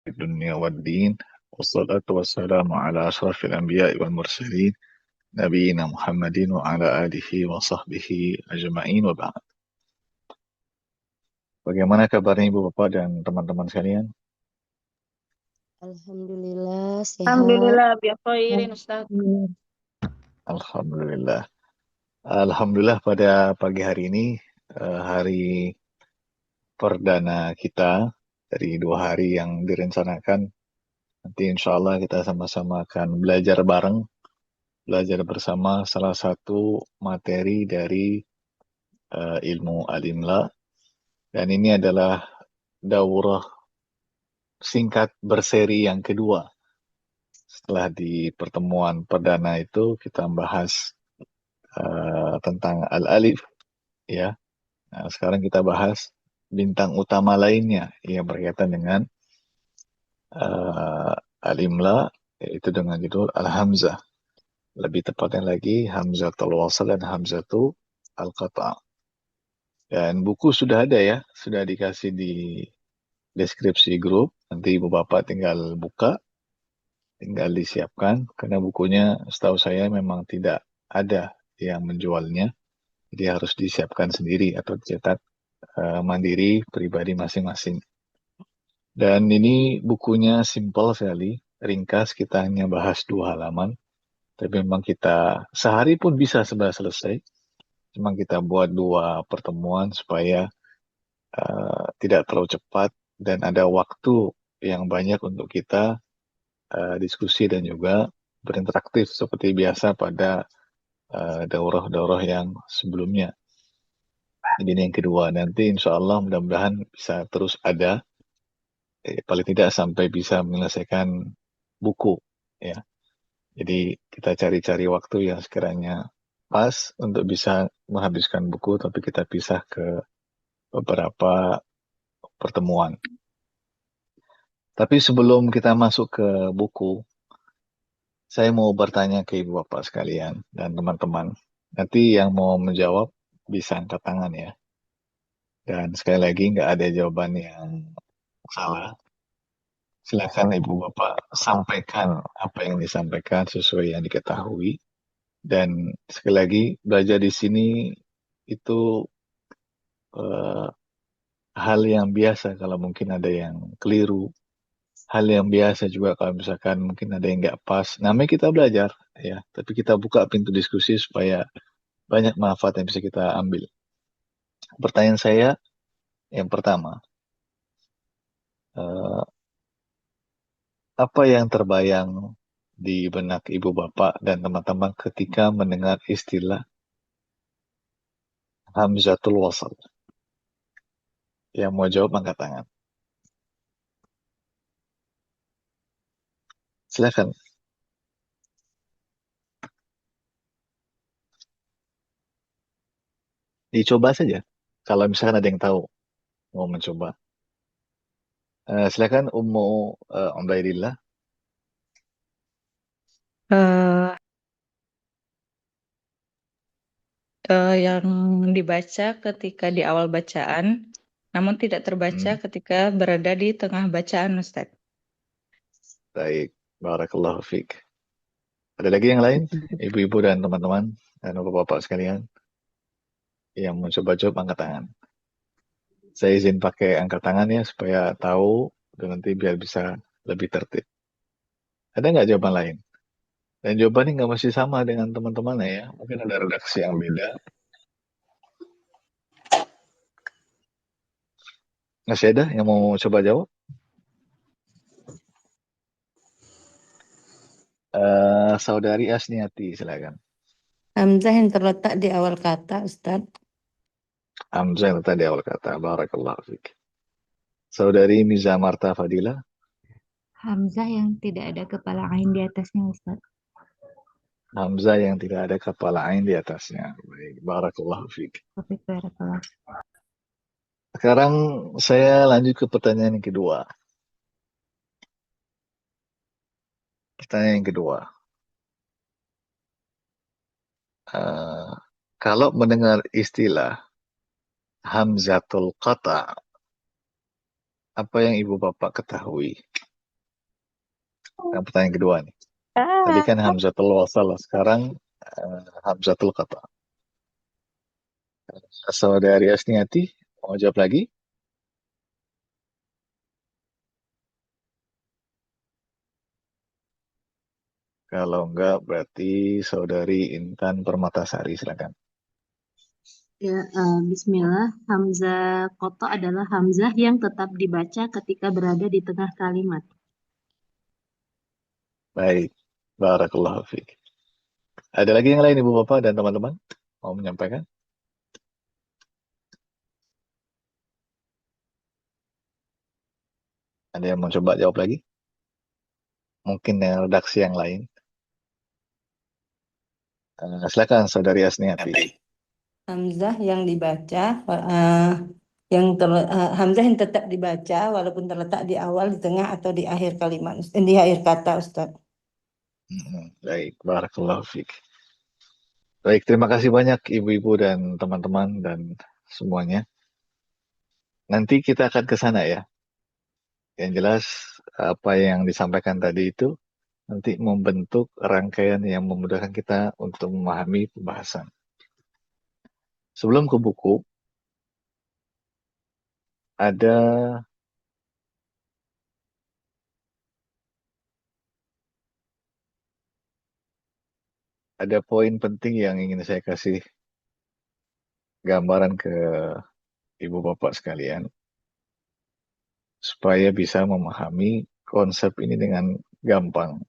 الدنيا والدين والصلاة والسلام على أشرف الأنبياء والمرسلين نبينا محمد وعلى آله وصحبه أجمعين وبعد. Bagaimana kabarnya Ibu Bapak dan teman-teman sekalian? Alhamdulillah sehat. Alhamdulillah, bi khairin Ustaz. Alhamdulillah. Alhamdulillah pada pagi hari ini hari perdana kita dari 2 hari yang direncanakan. Nanti insya Allah kita sama-sama akan belajar bersama salah satu materi dari ilmu al-imla, dan ini adalah daurah singkat berseri yang kedua. Setelah di pertemuan perdana itu kita bahas tentang al-alif, ya. Nah, sekarang kita bahas bintang utama lainnya yang berkaitan dengan al-imla, yaitu dengan judul al-hamzah. Lebih tepatnya lagi hamzatul wasl dan hamzatul al-qata'. Dan buku sudah ada ya, sudah dikasih di deskripsi grup. Nanti Ibu Bapak tinggal buka, tinggal disiapkan. Karena bukunya setahu saya memang tidak ada yang menjualnya. Jadi harus disiapkan sendiri atau dicetak mandiri pribadi masing-masing. Dan ini bukunya simpel sekali, ringkas, kita hanya bahas 2 halaman. Tapi memang kita sehari pun bisa sebenarnya selesai. Cuma kita buat 2 pertemuan supaya tidak terlalu cepat dan ada waktu yang banyak untuk kita diskusi dan juga berinteraktif seperti biasa pada daurah-daurah yang sebelumnya. Jadi ini yang kedua. Nanti insya Allah mudah-mudahan bisa terus ada, paling tidak sampai bisa menyelesaikan buku, ya. Jadi kita cari-cari waktu yang sekiranya pas untuk bisa menghabiskan buku, tapi kita pisah ke beberapa pertemuan. Tapi sebelum kita masuk ke buku, saya mau bertanya ke Ibu Bapak sekalian dan teman-teman. Nanti yang mau menjawab bisa angkat tangan ya. Dan sekali lagi nggak ada jawaban yang salah. Silakan Ibu Bapak sampaikan apa yang disampaikan sesuai yang diketahui. Dan sekali lagi belajar di sini itu eh, hal yang biasa kalau mungkin ada yang keliru. Hal yang biasa juga kalau misalkan mungkin ada yang nggak pas. Namanya kita belajar, ya. Tapi kita buka pintu diskusi supaya banyak manfaat yang bisa kita ambil. Pertanyaan saya yang pertama, eh, apa yang terbayang di benak Ibu Bapak dan teman-teman ketika mendengar istilah Hamzatul Wasal? Yang mau jawab angkat tangan. Silakan. Dicoba saja. Kalau misalkan ada yang tahu mau mencoba. Silakan Ummu Ubaidillah. Eh, yang dibaca ketika di awal bacaan, namun tidak terbaca Hmm, ketika berada di tengah bacaan, Ustaz. baik. Barakallahu fiik. Ada lagi yang lain? Ibu-ibu dan teman-teman dan bapak-bapak sekalian yang mau coba-coba angkat tangan. Saya izin pakai angkat tangan ya supaya tahu dan nanti biar bisa lebih tertib. Ada nggak jawaban lain? Dan jawabannya nggak mesti sama dengan teman-temannya ya. Mungkin ada redaksi yang beda. Masih ada yang mau coba jawab? Saudari Asniati, silakan. Hamzah yang terletak di awal kata, Ustaz. Hamzah yang tadi awal kata. Barakallahu fiik. Saudari Miza Marta Fadila. Hamzah yang tidak ada kepala ain di atasnya, Ustaz. Hamzah yang tidak ada kepala ain di atasnya. Baik. Barakallahu fiik. Tapi barakallah. Sekarang saya lanjut ke pertanyaan yang kedua. Pertanyaan yang kedua. Eh, kalau mendengar istilah Hamzatul Qata, apa yang Ibu Bapak ketahui? Yang pertanyaan kedua nih. Tadi kan hamzatul wasal, sekarang hamzatul qata. Saudari Asniati mau jawab lagi? Kalau enggak berarti saudari Intan Permatasari, silakan. Ya, Bismillah. Hamzah koto adalah hamzah yang tetap dibaca ketika berada di tengah kalimat. Baik, barakallahu fiik. Ada lagi yang lain Ibu Bapak dan teman-teman mau menyampaikan? Ada yang mau coba jawab lagi? Mungkin redaksi yang lain. Silakan saudari Asniati. Hamzah yang dibaca, hamzah yang tetap dibaca walaupun terletak di awal, di tengah atau di akhir kalimat, di akhir kata, Ustaz. Baik, barakallahu fiik. Baik, terima kasih banyak ibu-ibu dan teman-teman dan semuanya. Nanti kita akan ke sana ya. Yang jelas apa yang disampaikan tadi itu nanti membentuk rangkaian yang memudahkan kita untuk memahami pembahasan. Sebelum ke buku, ada poin penting yang ingin saya kasih gambaran ke ibu bapak sekalian supaya bisa memahami konsep ini dengan gampang.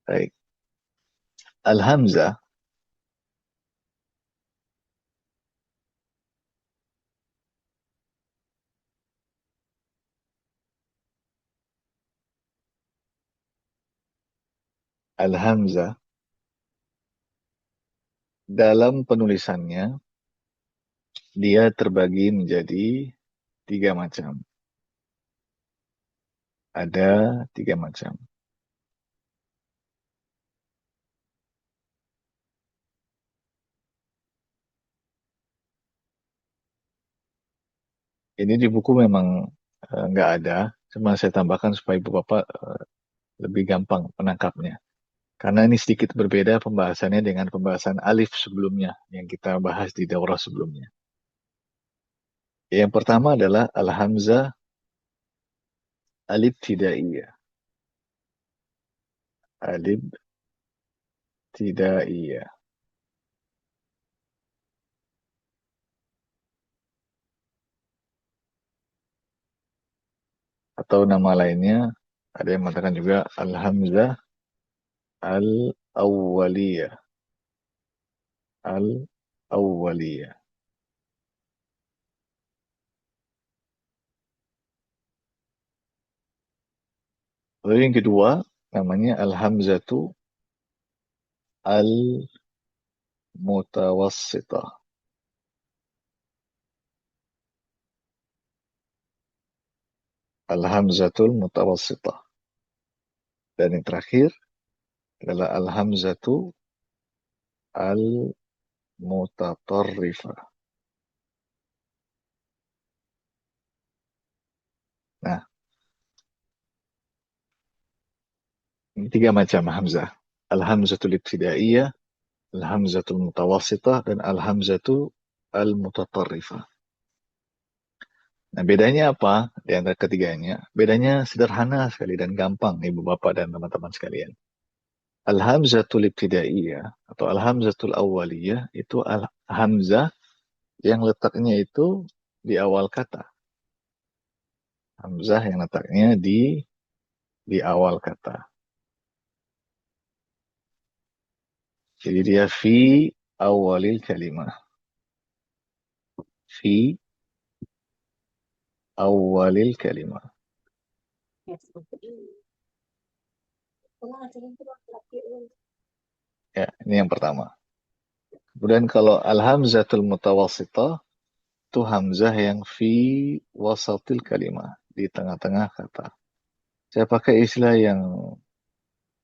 Baik. Al-Hamzah Al-Hamzah dalam penulisannya dia terbagi menjadi 3 macam. Ada 3 macam. Ini di buku memang nggak ada, cuma saya tambahkan supaya ibu bapak lebih gampang menangkapnya. Karena ini sedikit berbeda pembahasannya dengan pembahasan alif sebelumnya yang kita bahas di daurah sebelumnya. Yang pertama adalah al-hamzah al-ibtidaiyah. Al-ibtidaiyah. Atau nama lainnya ada yang mengatakan juga al-hamzah al-awwaliyah. Al-awwaliyah. Lalu yang kedua namanya al-hamzatu al-mutawassitah. Al-hamzatul mutawassitah. Dan yang terakhir adalah al-hamzatu al-mutatarrifah. Nah, ini 3 macam hamzah. Al-hamzatul ibtidaiyah, al-hamzatul mutawassitah, dan al-hamzatu al-mutatarrifah. Nah, bedanya apa di antara ketiganya? Bedanya sederhana sekali dan gampang, ibu bapak dan teman-teman sekalian. Al-hamzatul ibtidaiyah atau al-hamzatul awwaliyah itu al-hamzah yang letaknya itu di awal kata. Hamzah yang letaknya di awal kata. Jadi dia fi awalil kalimah. Fi awalil kalimah. Ya, ini yang pertama. Kemudian kalau al-hamzatul mutawassitah itu hamzah yang fi wasatil kalimah, di tengah-tengah kata. Saya pakai istilah yang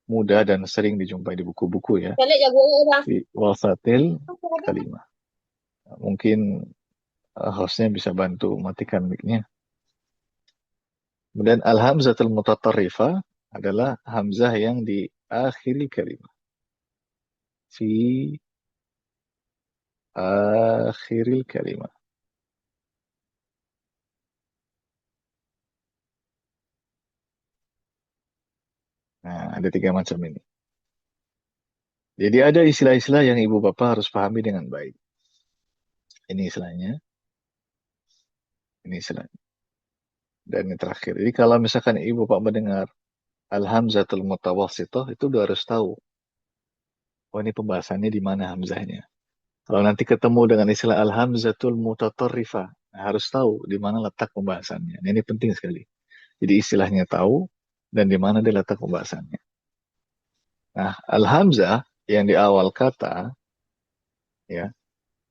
mudah dan sering dijumpai di buku-buku ya. Fi wasatil kalimah. mungkin hostnya bisa bantu matikan mic-nya. Kemudian al-hamzatul mutatarrifah adalah hamzah yang di akhir kalimat. Fi akhiril kalimat. Nah, ada 3 macam ini. Jadi ada istilah-istilah yang ibu bapak harus pahami dengan baik. Ini istilahnya, ini istilahnya. Dan yang terakhir. Jadi kalau misalkan ibu bapak mendengar al-hamzatul mutawassithah, itu udah harus tahu. Oh, ini pembahasannya di mana hamzahnya. Kalau nanti ketemu dengan istilah al-hamzatul mutatarrifah, harus tahu di mana letak pembahasannya. Nah, ini penting sekali. Jadi istilahnya tahu dan di mana dia letak pembahasannya. Nah, al-hamzah yang di awal kata, ya,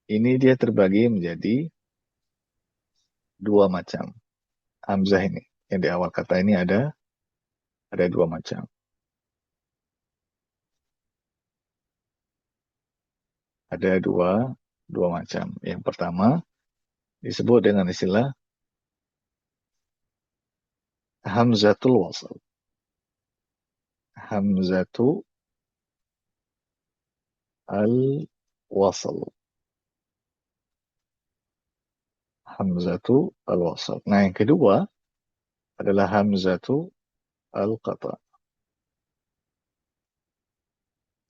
ini dia terbagi menjadi 2 macam. Hamzah ini yang di awal kata ini ada 2 macam. Ada dua macam. Yang pertama disebut dengan istilah hamzatul wasl. Hamzatu al-wasl. Hamzatu al-wasl. Nah, yang kedua adalah hamzatu al-qata.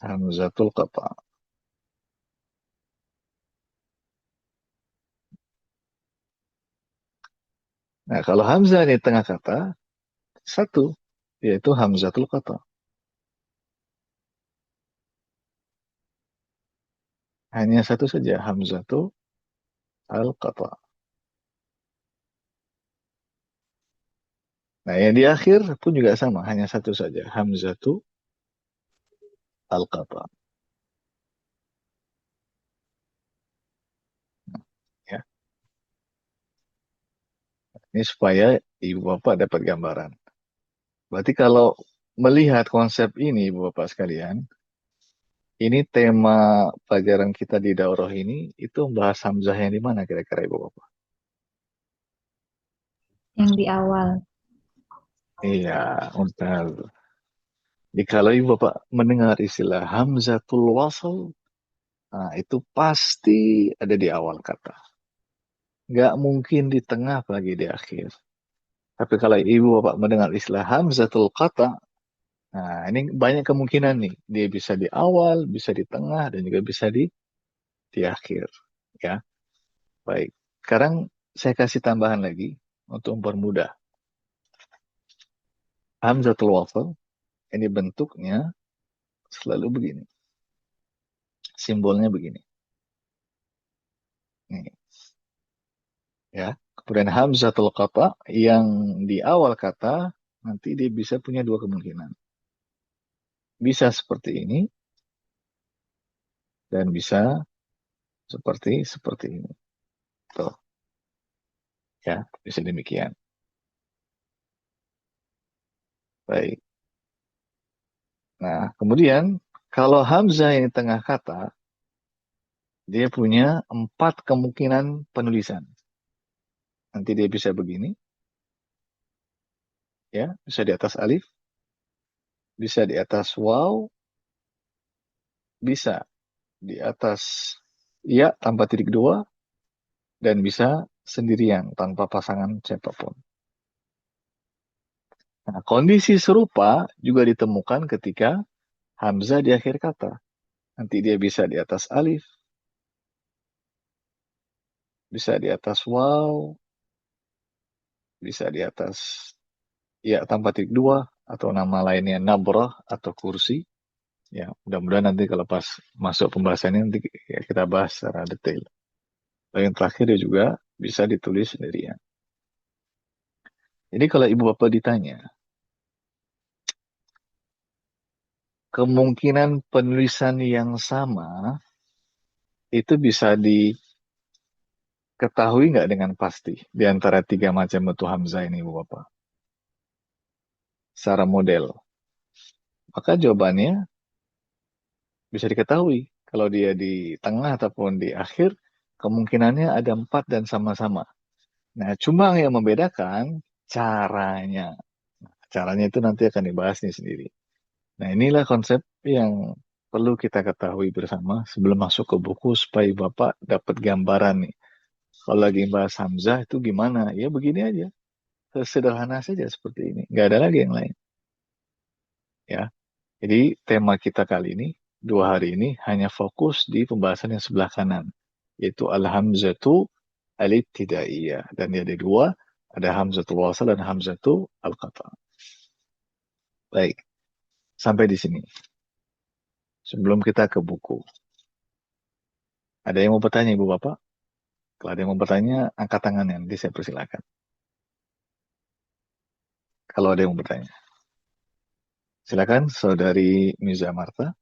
Hamzatul qata. Nah, kalau hamzah di tengah kata, satu, yaitu hamzatul qata. Hanya satu saja, hamzatul al-qata. Nah, yang di akhir pun juga sama, hanya satu saja, hamzatul al-qata. Ya, ini supaya ibu bapak dapat gambaran. Berarti kalau melihat konsep ini, ibu bapak sekalian, ini tema pelajaran kita di daurah ini, itu membahas hamzah yang di mana kira-kira ibu bapak? Yang di awal. Iya, untuk jadi kalau ibu bapak mendengar istilah hamzatul wasl, nah itu pasti ada di awal kata. Nggak mungkin di tengah apalagi di akhir. Tapi kalau ibu bapak mendengar istilah hamzatul qata, nah ini banyak kemungkinan nih. Dia bisa di awal, bisa di tengah, dan juga bisa di akhir. Ya, baik. Sekarang saya kasih tambahan lagi untuk mempermudah. Hamzatul wasl, ini bentuknya selalu begini. Simbolnya begini. Nih. Ya. Kemudian hamzatul qata yang di awal kata nanti dia bisa punya 2 kemungkinan. Bisa seperti ini dan bisa seperti ini. Tuh. Ya, bisa demikian. Baik. Nah, kemudian kalau hamzah yang di tengah kata dia punya 4 kemungkinan penulisan. Nanti dia bisa begini. Ya, bisa di atas alif, bisa di atas waw, bisa di atas ya tanpa titik 2, dan bisa sendirian tanpa pasangan siapapun. Nah, kondisi serupa juga ditemukan ketika hamzah di akhir kata. Nanti dia bisa di atas alif, bisa di atas waw, bisa di atas ya tanpa titik 2, atau nama lainnya nabrah atau kursi. Ya, mudah-mudahan nanti kalau pas masuk pembahasannya nanti kita bahas secara detail. Dan yang terakhir dia juga bisa ditulis sendirian. Jadi kalau ibu bapak ditanya, kemungkinan penulisan yang sama itu bisa diketahui nggak dengan pasti di antara 3 macam bentuk hamzah ini, ibu bapak? Secara model. Maka jawabannya bisa diketahui kalau dia di tengah ataupun di akhir, kemungkinannya ada 4 dan sama-sama. Nah, cuma yang membedakan caranya. Caranya itu nanti akan dibahas nih sendiri. Nah, inilah konsep yang perlu kita ketahui bersama sebelum masuk ke buku supaya Bapak dapat gambaran nih. Kalau lagi bahas Hamzah itu gimana? Ya begini aja. Sederhana saja seperti ini. Nggak ada lagi yang lain. Ya. Jadi tema kita kali ini, 2 hari ini hanya fokus di pembahasan yang sebelah kanan. Yaitu Al-Hamzatu Al-Ibtidaiyah. Dan ada 2, ada Hamzatul Wasal dan Hamzatu Al-Qata'. Baik, sampai di sini. Sebelum kita ke buku. Ada yang mau bertanya Ibu Bapak? Kalau ada yang mau bertanya, angkat tangannya. Nanti saya persilakan. Kalau ada yang mau bertanya. Silakan, Saudari Miza Marta.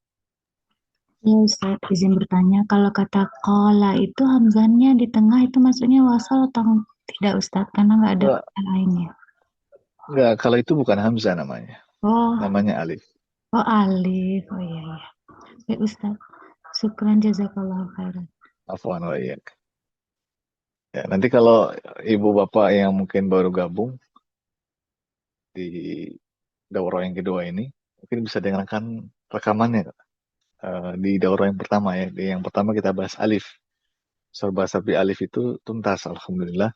Ya Ustaz, izin bertanya, kalau kata kola itu hamzahnya di tengah itu maksudnya wasal atau tidak Ustaz? Karena nggak ada Enggak, kata lainnya. enggak, kalau itu bukan Hamzah namanya. Oh, Namanya Alif. oh alif. Oh iya, iya. Baik Ustaz. Syukran jazakallahu khairan. Afwan wa iyyak. Ya, nanti kalau Ibu Bapak yang mungkin baru gabung di daurah yang kedua ini, mungkin bisa dengarkan rekamannya di daurah yang pertama ya. Di yang pertama kita bahas Alif. Sorba sapi Alif itu tuntas, Alhamdulillah.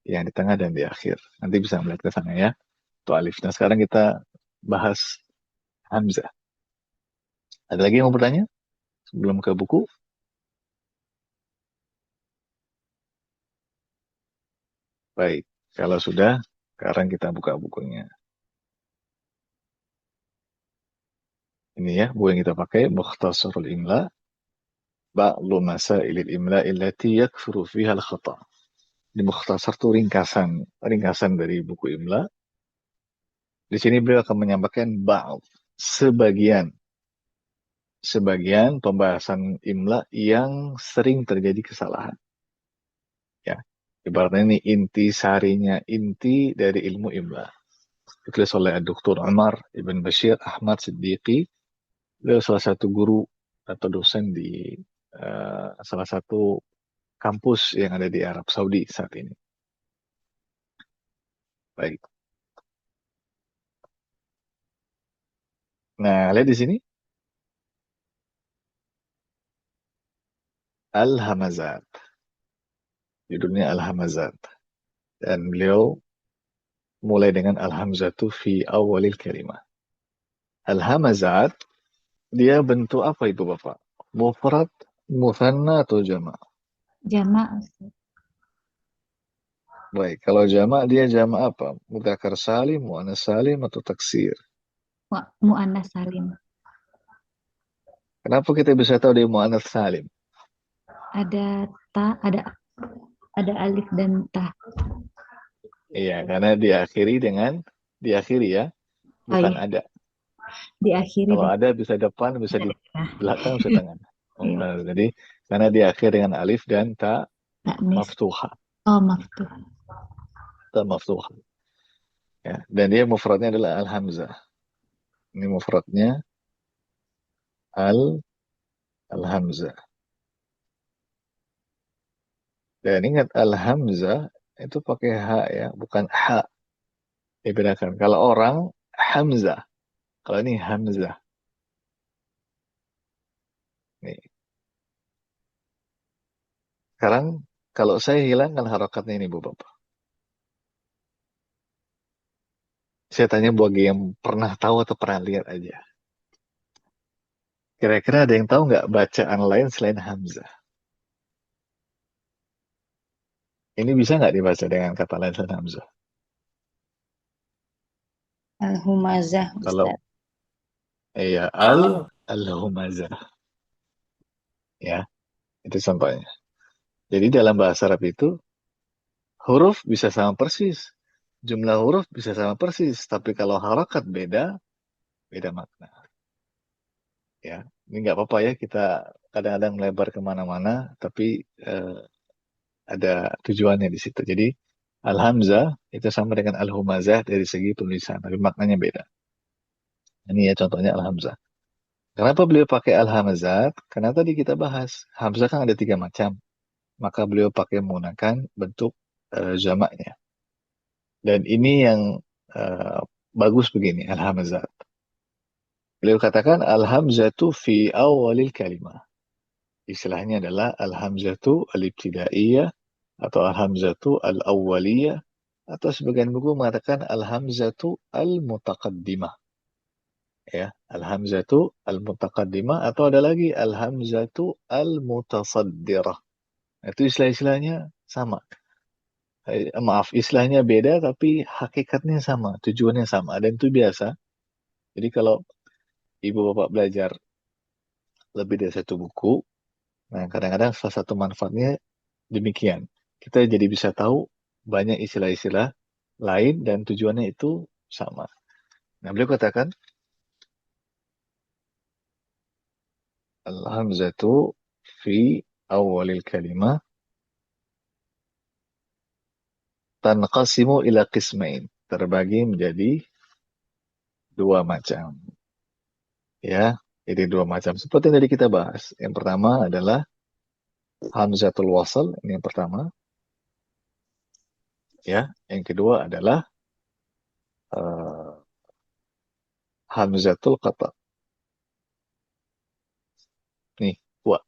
Yang di tengah dan di akhir. Nanti bisa melihat ke sana ya. Itu Alif. Nah sekarang kita bahas Hamzah. Ada lagi yang mau bertanya sebelum ke buku? Baik, kalau sudah, sekarang kita buka bukunya. Ini ya, buku yang kita pakai, Mukhtasarul Imla, Ba'lu Masailil Imla illati yakfuru fiha al-khata'. Di Mukhtasar itu ringkasan dari buku Imla. Di sini beliau akan menyampaikan sebagian pembahasan Imla yang sering terjadi kesalahan. Ya, ibaratnya ini inti dari ilmu Imla. Ditulis oleh Dr. Umar Ibn Bashir Ahmad Siddiqi. Beliau salah satu guru atau dosen di salah satu kampus yang ada di Arab Saudi saat ini. Baik. Nah, lihat di sini. Al-Hamazat. Judulnya Al-Hamazat. Dan beliau mulai dengan Al-Hamzatu fi awalil kalimah. Al-Hamazat, dia bentuk apa Ibu Bapak? Mufrad, muthanna atau jama'? Jama' Ustaz. Baik, kalau jama' dia jama' apa? Mudzakkar salim, muannas salim atau taksir? Mu'annas salim. Kenapa kita bisa tahu dia muannas salim? Ada ta, ada alif dan ta. Iya, karena diakhiri ya, Oh bukan iya, ada. diakhiri Kalau dengan ada bisa depan, bisa di nah, belakang, bisa tengah. iya, Jadi karena diakhiri dengan alif dan ta taknis. maftuha, Oh, maftuh. ta maftuha. Ya, dan dia mufradnya adalah al-hamzah. Ini mufradnya al-hamzah. Dan ingat al-hamzah itu pakai h ya, bukan ha. Dibedakan. Kalau orang hamzah, kalau ini hamzah. Nih. Sekarang kalau saya hilangkan harokatnya ini Bu Bapak. Saya tanya bagi yang pernah tahu atau pernah lihat aja. Kira-kira ada yang tahu nggak bacaan lain selain hamzah? Ini bisa nggak dibaca dengan kata lain selain hamzah? Al-Humazah, Kalau Ustaz. iya al-humazah ya, itu contohnya. Jadi dalam bahasa Arab itu huruf bisa sama persis, jumlah huruf bisa sama persis, tapi kalau harokat beda makna. Ya, ini nggak apa-apa ya kita kadang-kadang melebar kemana-mana, tapi ada tujuannya di situ. Jadi al-hamzah itu sama dengan al-humazah dari segi penulisan, tapi maknanya beda. Ini ya contohnya al-hamzah. Kenapa beliau pakai al-hamzat? Karena tadi kita bahas hamzah kan ada 3 macam. maka beliau pakai menggunakan bentuk jamaknya. Dan ini yang bagus begini, al-hamzat. Beliau katakan al-hamzatu fi awalil kalimah. Istilahnya adalah al-hamzatu al-ibtidaiyah atau al-hamzatu al-awwaliyah atau sebagian buku mengatakan al-hamzatu al-mutaqaddimah. Ya, al-hamzatu al-mutaqaddimah atau ada lagi al-hamzatu al-mutasaddirah. Itu istilah-istilahnya sama. Maaf, istilahnya beda tapi hakikatnya sama, tujuannya sama dan itu biasa. Jadi kalau ibu bapak belajar lebih dari satu buku, nah kadang-kadang salah satu manfaatnya demikian. Kita jadi bisa tahu banyak istilah-istilah lain dan tujuannya itu sama. Nah, beliau katakan al-hamzatu fi awalil kalimah tanqasimu ila qismain. Terbagi menjadi dua macam. Ya, jadi dua macam. Seperti yang tadi kita bahas. Yang pertama adalah hamzatul wasl, ini yang pertama. Ya, yang kedua adalah hamzatul qata. Nih, dua.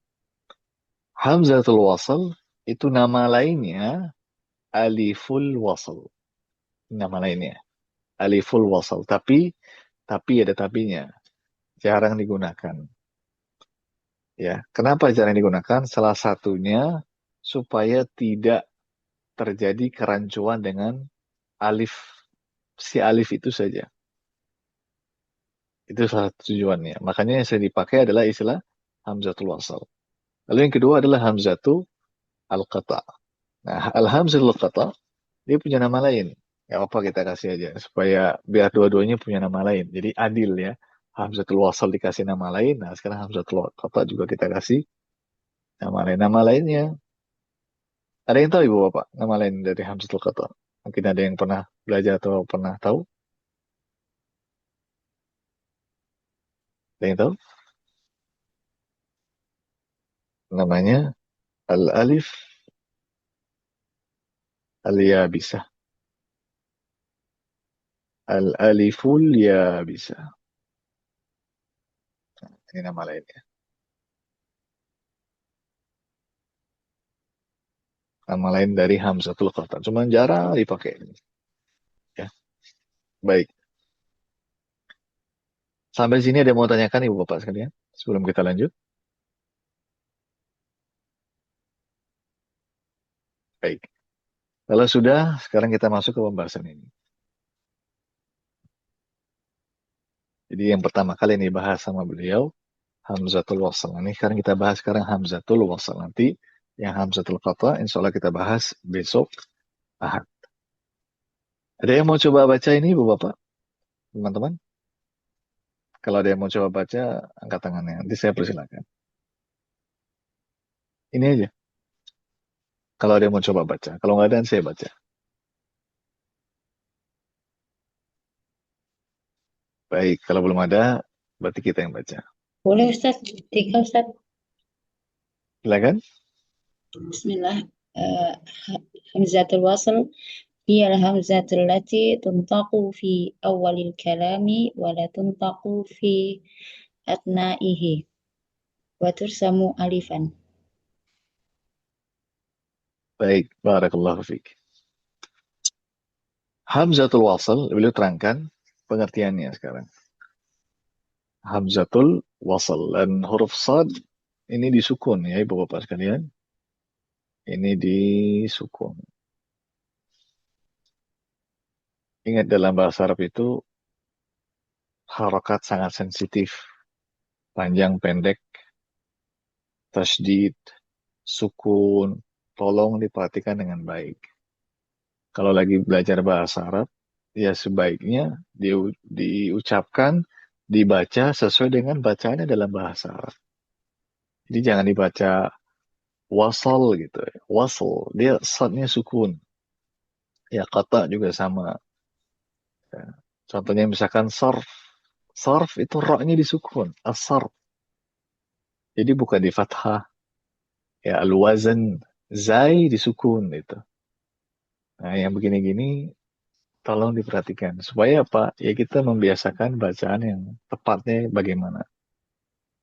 Hamzatul wasl itu nama lainnya aliful wasl. Nama lainnya aliful wasl. Tapi ada tapinya. Jarang digunakan. Ya, kenapa jarang digunakan? Salah satunya supaya tidak terjadi kerancuan dengan alif, si alif itu saja. Itu salah satu tujuannya. Makanya yang sering dipakai adalah istilah hamzatul wasl. Lalu yang kedua adalah hamzatul al-qata. Nah, al-hamzatul qata dia punya nama lain. Gak apa kita kasih aja supaya biar dua-duanya punya nama lain. Jadi adil ya. Hamzatul wasl dikasih nama lain. Nah, sekarang hamzatul qata juga kita kasih nama lain. Nama lainnya ada yang tahu Ibu Bapak nama lain dari hamzatul qata? Mungkin ada yang pernah belajar atau pernah tahu? Ada yang tahu? Namanya al-alif al-yabisah. Al-aliful yabisah. Ini nama lainnya. Nama lain dari hamzatul qata. Cuman jarang dipakai. Ya, baik. Sampai sini ada yang mau tanyakan Ibu Bapak sekalian sebelum kita lanjut? Baik. Kalau sudah, sekarang kita masuk ke pembahasan ini. Jadi yang pertama kali ini bahas sama beliau hamzatul wasl. Ini sekarang kita bahas sekarang hamzatul wasl. Nanti yang hamzatul qata insya Allah kita bahas besok Ahad. Ada yang mau coba baca ini Ibu Bapak? Teman-teman? Kalau ada yang mau coba baca, angkat tangannya. Nanti saya persilakan. Ini aja. Kalau ada yang mau coba baca. Kalau nggak ada, saya baca. Baik, kalau belum ada, berarti kita yang baca. Boleh Ustaz, tiga Ustaz. Silakan. Bismillah. Hamzatul wasl هي الهمزة التي تنطق في أول الكلام ولا تنطق في أثنائه وترسم ألفا. Baik, barakallahu fiik. Hamzatul wasl, beliau terangkan pengertiannya sekarang. Hamzatul wasl dan huruf sad ini disukun ya Ibu Bapak sekalian. Ini disukun. Ingat dalam bahasa Arab itu harokat sangat sensitif. Panjang, pendek, tasydid, sukun. Tolong diperhatikan dengan baik. Kalau lagi belajar bahasa Arab, ya sebaiknya diucapkan, dibaca sesuai dengan bacaannya dalam bahasa Arab. Jadi jangan dibaca wasal gitu. Wasal, dia sadnya sukun. Ya kata juga sama. Ya. Contohnya misalkan sarf. Sarf itu roknya disukun. As-sarf. Jadi bukan di fathah. Ya al-wazan Zai disukun itu. Nah, yang begini-gini tolong diperhatikan. Supaya apa? Ya kita membiasakan bacaan yang tepatnya bagaimana.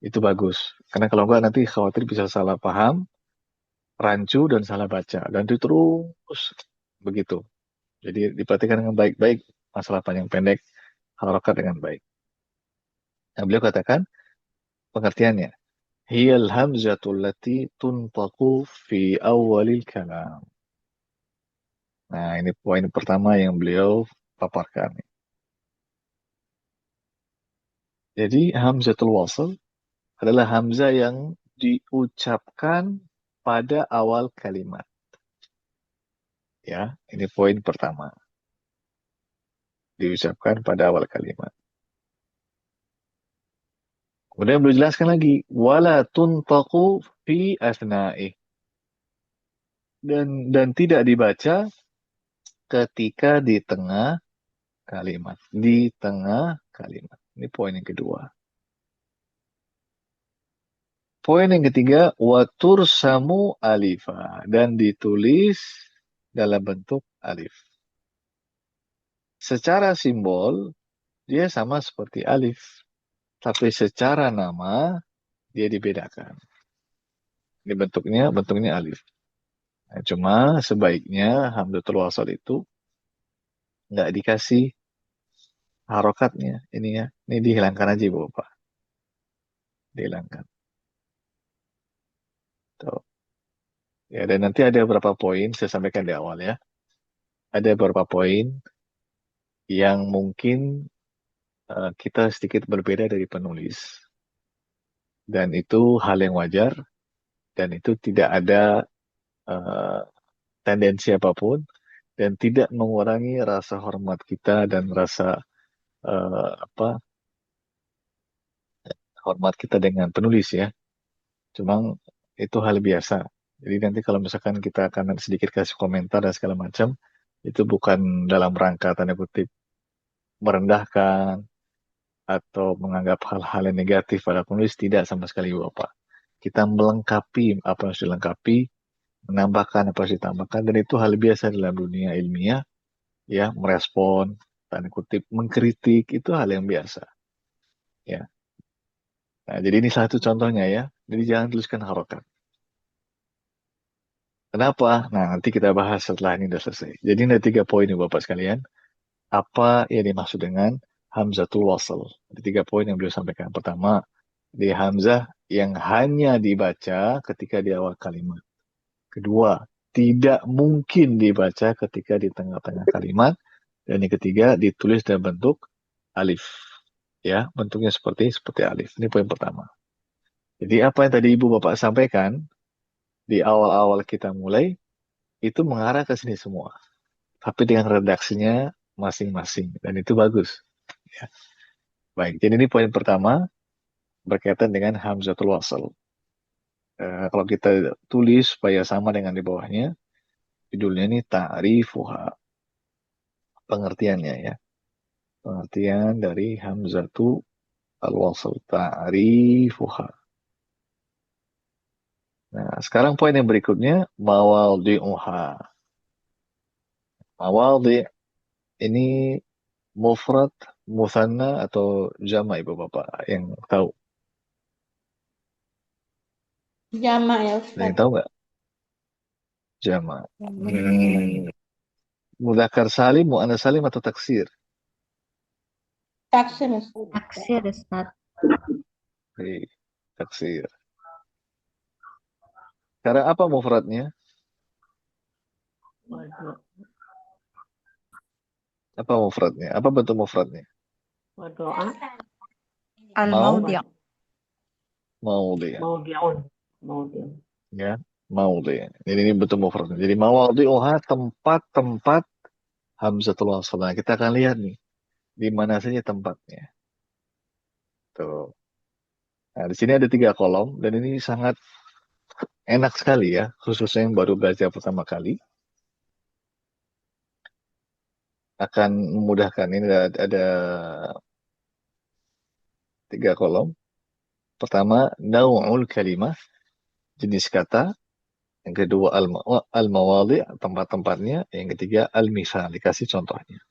Itu bagus. Karena kalau enggak nanti khawatir bisa salah paham, rancu, dan salah baca. Dan itu terus begitu. Jadi diperhatikan dengan baik-baik masalah panjang pendek, harokat dengan baik. Nah, beliau katakan pengertiannya. Hiyal hamzatul lati tuntaku fi awalil kalam. Nah, ini poin pertama yang beliau paparkan. Jadi hamzatul wasl adalah hamzah yang diucapkan pada awal kalimat. Ya, ini poin pertama. Diucapkan pada awal kalimat. Kemudian beliau jelaskan lagi, wala tuntaqu fi asna'i. Dan tidak dibaca ketika di tengah kalimat. Di tengah kalimat. Ini poin yang kedua. Poin yang ketiga, watur samu alifa. Dan ditulis dalam bentuk alif. Secara simbol, dia sama seperti alif. Tapi secara nama, dia dibedakan. Ini bentuknya alif. Nah, cuma sebaiknya hamzatul wasal itu nggak dikasih harokatnya. Ini dihilangkan aja Bapak. Dihilangkan. Tuh. Ya, dan nanti ada beberapa poin, saya sampaikan di awal ya. Ada beberapa poin yang mungkin kita sedikit berbeda dari penulis. Dan itu hal yang wajar. Dan itu tidak ada tendensi apapun. Dan tidak mengurangi rasa hormat kita dan rasa hormat kita dengan penulis ya. Cuma itu hal biasa. Jadi nanti kalau misalkan kita akan sedikit kasih komentar dan segala macam, itu bukan dalam rangka tanda kutip merendahkan atau menganggap hal-hal yang negatif pada penulis, tidak sama sekali Bapak. Kita melengkapi apa yang harus dilengkapi, menambahkan apa yang harus ditambahkan, dan itu hal biasa dalam dunia ilmiah, ya, merespon, tanda kutip, mengkritik, itu hal yang biasa. Ya. Nah, jadi ini satu contohnya ya. Jadi jangan tuliskan harokat. Kenapa? Nah, nanti kita bahas setelah ini sudah selesai. Jadi ada 3 poin nih Bapak sekalian. Apa yang dimaksud dengan hamzatul wasl? Ada 3 poin yang beliau sampaikan. Pertama, di hamzah yang hanya dibaca ketika di awal kalimat. Kedua, tidak mungkin dibaca ketika di tengah-tengah kalimat. Dan yang ketiga, ditulis dalam bentuk alif. Ya, bentuknya seperti alif. Ini poin pertama. Jadi apa yang tadi Ibu Bapak sampaikan di awal-awal kita mulai, itu mengarah ke sini semua. Tapi dengan redaksinya masing-masing. Dan itu bagus. Ya. Baik, jadi ini poin pertama berkaitan dengan hamzatul wasl. Kalau kita tulis supaya sama dengan di bawahnya, judulnya ini ta'rifuha. Pengertiannya ya. Pengertian dari hamzatul wasl. Ta'rifuha. Nah, sekarang poin yang berikutnya, mawaldi'uha. Mawaldi' ini mufrad, musanna atau jama' Ibu Bapak yang tahu? Jamak ya Ada Ustaz. yang tahu nggak? Jama'. Mudzakkar salim, muannas salim atau taksir? Taksir Ustaz. Taksir, Ustaz. Oke, taksir. Sekarang apa mufradnya? Apa mufradnya? Apa bentuk mufradnya? Al-mawdi'. Maudhi. Maudhi'un. Ya, maudhi. Ini bentuk mufradnya. Jadi mawadhi'uha, tempat-tempat hamzatul wasl. Nah, kita akan lihat nih di mana saja tempatnya. Tuh. Nah, di sini ada 3 kolom dan ini sangat enak sekali ya, khususnya yang baru belajar pertama kali. Akan memudahkan. Ini ada 3 kolom. Pertama, nau'ul kalimah, jenis kata. Yang kedua al-mawadi', tempat-tempatnya. Yang ketiga al-misal, dikasih contohnya.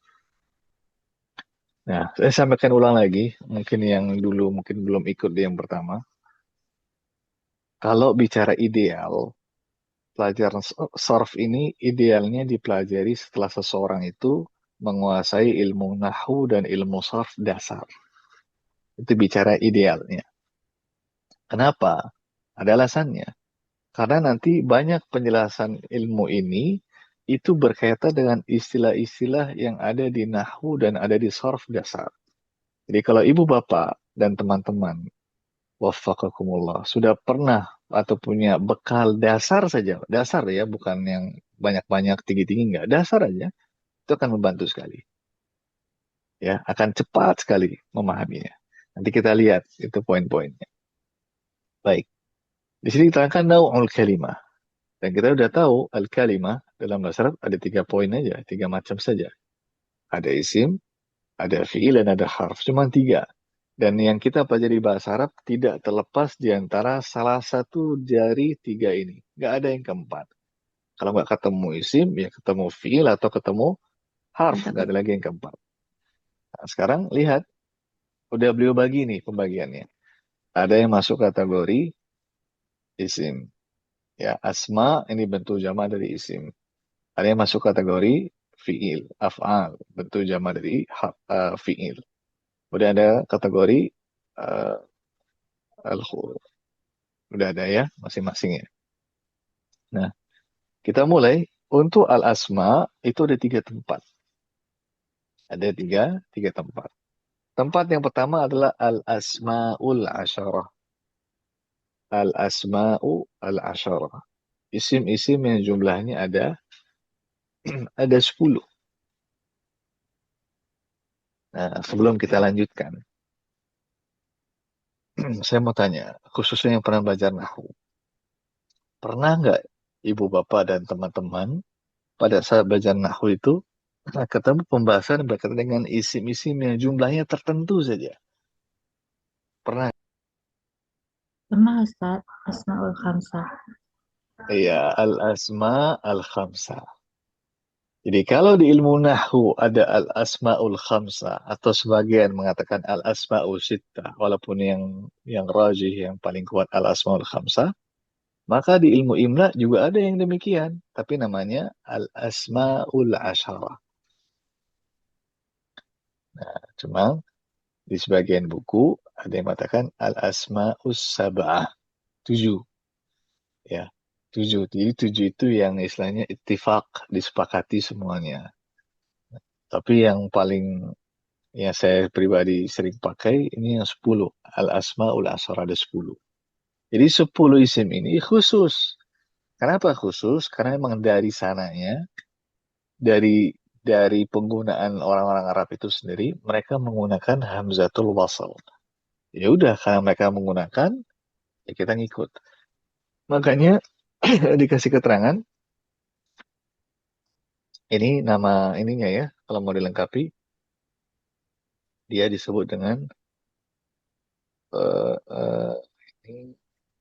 Nah, saya sampaikan ulang lagi, mungkin yang dulu mungkin belum ikut di yang pertama. Kalau bicara ideal, pelajaran sarf ini idealnya dipelajari setelah seseorang itu menguasai ilmu nahwu dan ilmu sarf dasar. Itu bicara idealnya. Kenapa? Ada alasannya. Karena nanti banyak penjelasan ilmu ini itu berkaitan dengan istilah-istilah yang ada di nahwu dan ada di sarf dasar. Jadi kalau ibu bapak dan teman-teman, waffaqakumullah, sudah pernah atau punya bekal dasar saja, dasar ya, bukan yang banyak-banyak tinggi-tinggi, enggak, dasar aja, itu akan membantu sekali. Ya, akan cepat sekali memahaminya. Nanti kita lihat itu poin-poinnya. Baik. Di sini diterangkan nau'ul kalimah. Dan kita udah tahu al-kalimah dalam bahasa Arab ada 3 poin aja, 3 macam saja. Ada isim, ada fi'il, dan ada harf. Cuma 3. Dan yang kita pelajari bahasa Arab tidak terlepas di antara salah satu dari 3 ini. Nggak ada yang keempat. Kalau nggak ketemu isim, ya ketemu fi'il atau ketemu harf. Nggak ada lagi yang keempat. Nah, sekarang lihat. Udah beliau bagi nih pembagiannya. Ada yang masuk kategori isim. Ya, asma ini bentuk jama dari isim. Ada yang masuk kategori fi'il, af'al, bentuk jama dari fi'il. Kemudian ada kategori al-khur. Udah ada ya masing-masing ya. Nah, kita mulai. Untuk al-asma itu ada 3 tempat. Ada tiga tempat. Tempat yang pertama adalah al-asma'ul asyarah. Al-asma'u al-asyarah. Isim-isim yang jumlahnya ada 10. Nah, sebelum kita lanjutkan, saya mau tanya, khususnya yang pernah belajar nahwu. Pernah nggak ibu bapak dan teman-teman pada saat belajar nahwu itu ketemu pembahasan berkaitan dengan isim-isim yang jumlahnya tertentu saja? Pernah? Pernah Ustaz, Asmaul Khamsah. Iya, al-asma al-khamsah. Jadi kalau di ilmu nahwu ada al-asmaul khamsah atau sebagian mengatakan al-asmaul sittah, walaupun yang rajih yang paling kuat al-asmaul khamsah, maka di ilmu imla juga ada yang demikian, tapi namanya al-asmaul asyarah. Nah, cuma di sebagian buku ada yang mengatakan al-asmaus sab'ah, 7. Ya, 7. Jadi 7 itu yang istilahnya ittifaq, disepakati semuanya. Tapi yang paling yang saya pribadi sering pakai ini yang 10. Al-asmaul asyarah ada 10. Jadi 10 isim ini khusus. Kenapa khusus? Karena memang dari sananya, dari penggunaan orang-orang Arab itu sendiri, mereka menggunakan hamzatul wasal. Ya udah, karena mereka menggunakan, ya kita ngikut. Makanya dikasih keterangan, ini nama ininya ya, kalau mau dilengkapi, dia disebut dengan uh, uh,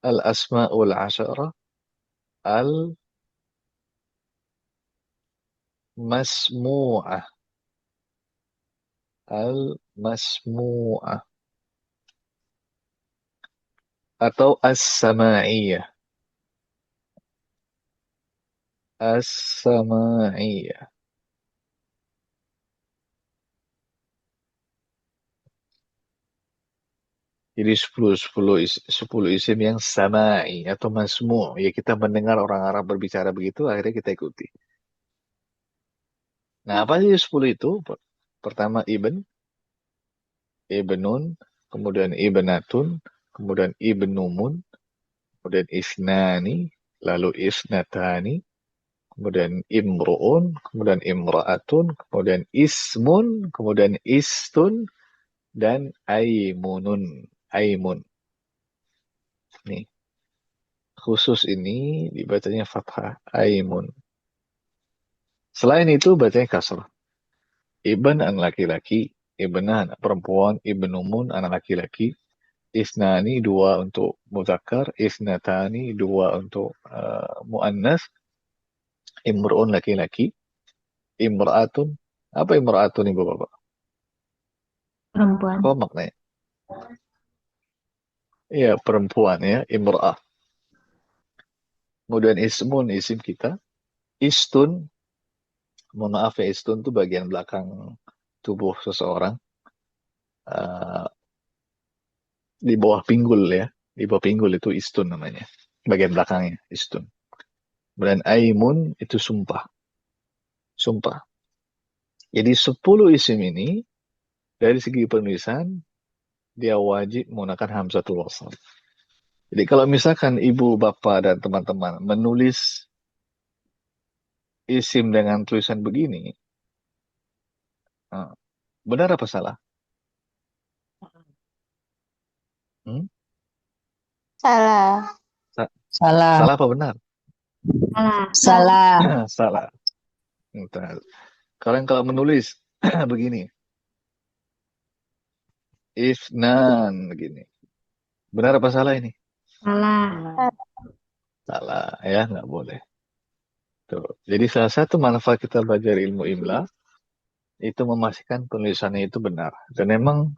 al-asma'ul asyarah al-masmu'ah. Al-masmu'ah. Atau as-sama'iyah. As-sama'iyah. Jadi 10 isim yang sama'i atau masmu'. Ya kita mendengar orang Arab berbicara begitu, akhirnya kita ikuti. Nah, apa sih 10 itu? Pertama ibnun, kemudian ibnatun, kemudian ibnumun, kemudian isnani, lalu isnatani, kemudian imru'un, kemudian imra'atun, kemudian ismun, kemudian istun, dan aimunun. Aimun. Nih, khusus ini dibacanya fathah, aimun. Selain itu bacanya kasrah. Ibn anak laki-laki, ibnah anak perempuan, ibnumun anak laki-laki, Isnani dua untuk muzakkar, isnatani dua untuk muannas, imru'un laki-laki, imra'atun. Apa imra'atun ibu bapak? Perempuan. Apa maknanya? Iya perempuan ya, imra'ah. Kemudian ismun isim kita, istun. Mohon maaf ya, istun itu bagian belakang tubuh seseorang. Eh, di bawah pinggul ya. Di bawah pinggul itu istun namanya. Bagian belakangnya, istun. Dan aimun itu sumpah. Sumpah. Jadi 10 isim ini, dari segi penulisan, dia wajib menggunakan hamzatul wasl. Jadi kalau misalkan ibu, bapak, dan teman-teman menulis isim dengan tulisan begini, benar apa salah? Hmm? Salah. Sa- Salah. Salah apa benar? Salah. Salah. Salah. Betul. Kalau menulis begini, ifnan begini. Benar apa salah ini? Salah. Salah ya, nggak boleh. Tuh. Jadi salah satu manfaat kita belajar ilmu imla itu memastikan penulisannya itu benar. Dan memang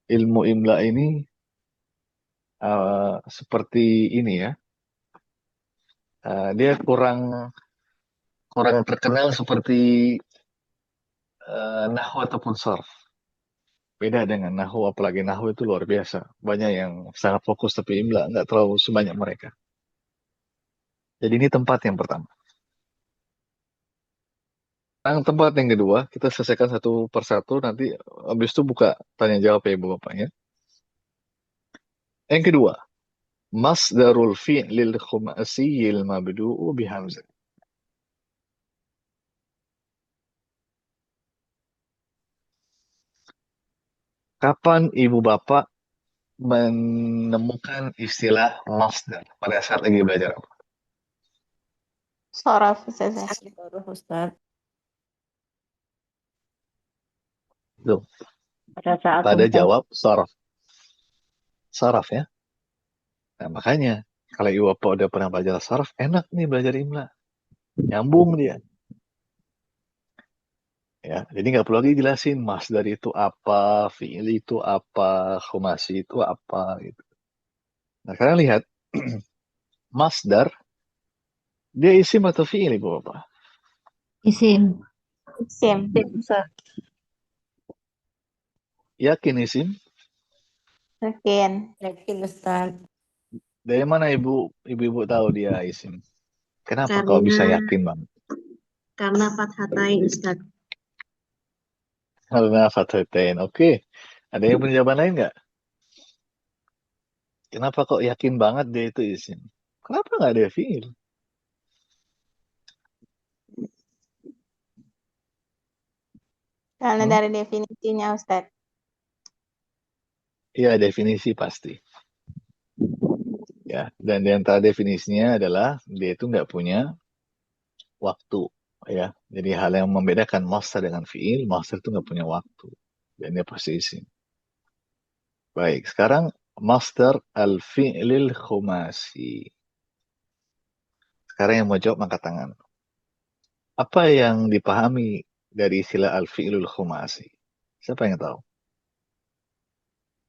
ilmu imla ini seperti ini ya, dia kurang terkenal seperti nahwu ataupun sarf. Beda dengan nahwu, apalagi nahwu itu luar biasa. Banyak yang sangat fokus, tapi imla nggak terlalu sebanyak mereka. Jadi ini tempat yang pertama. Yang tempat yang kedua, kita selesaikan satu persatu, nanti habis itu buka tanya jawab ya Ibu Bapak ya. Yang kedua, masdarul fi'lil khumasiyil mabdu'u bihamzah. Kapan Ibu Bapak menemukan istilah masdar pada saat lagi belajar apa? Soraf, Ustaz. Baru Ustaz. Tuh, Pada saat pada sumpah. jawab saraf. Saraf ya. Nah, makanya kalau Ibu Bapak udah pernah belajar saraf, enak nih belajar imla. Nyambung dia. Ya, jadi nggak perlu lagi jelasin masdar itu apa, fi'il itu apa, khumasi itu apa gitu. Nah, sekarang lihat masdar dia isim atau fi'il Ibu Bapak? Isim. Isim. Yakin isim? Yakin. Yakin Ustaz. Dari mana ibu tahu dia isim? Kenapa kau Karena bisa yakin Bang? karena fathatain Ustaz. Karena fathatain. Oke. Ada yang punya jawaban lain nggak? Kenapa kok yakin banget dia itu isim? Kenapa nggak ada fi'il? Karena dari definisinya, Ustaz. Iya, definisi pasti. Ya, dan di antara definisinya adalah dia itu nggak punya waktu. Ya, jadi hal yang membedakan masdar dengan fi'il, masdar itu nggak punya waktu. Dan dia pasti isim. Baik, sekarang masdar al-fi'lil khumasi. Sekarang yang mau jawab angkat tangan. Apa yang dipahami dari istilah al-fi'lul khumasi? Siapa yang tahu?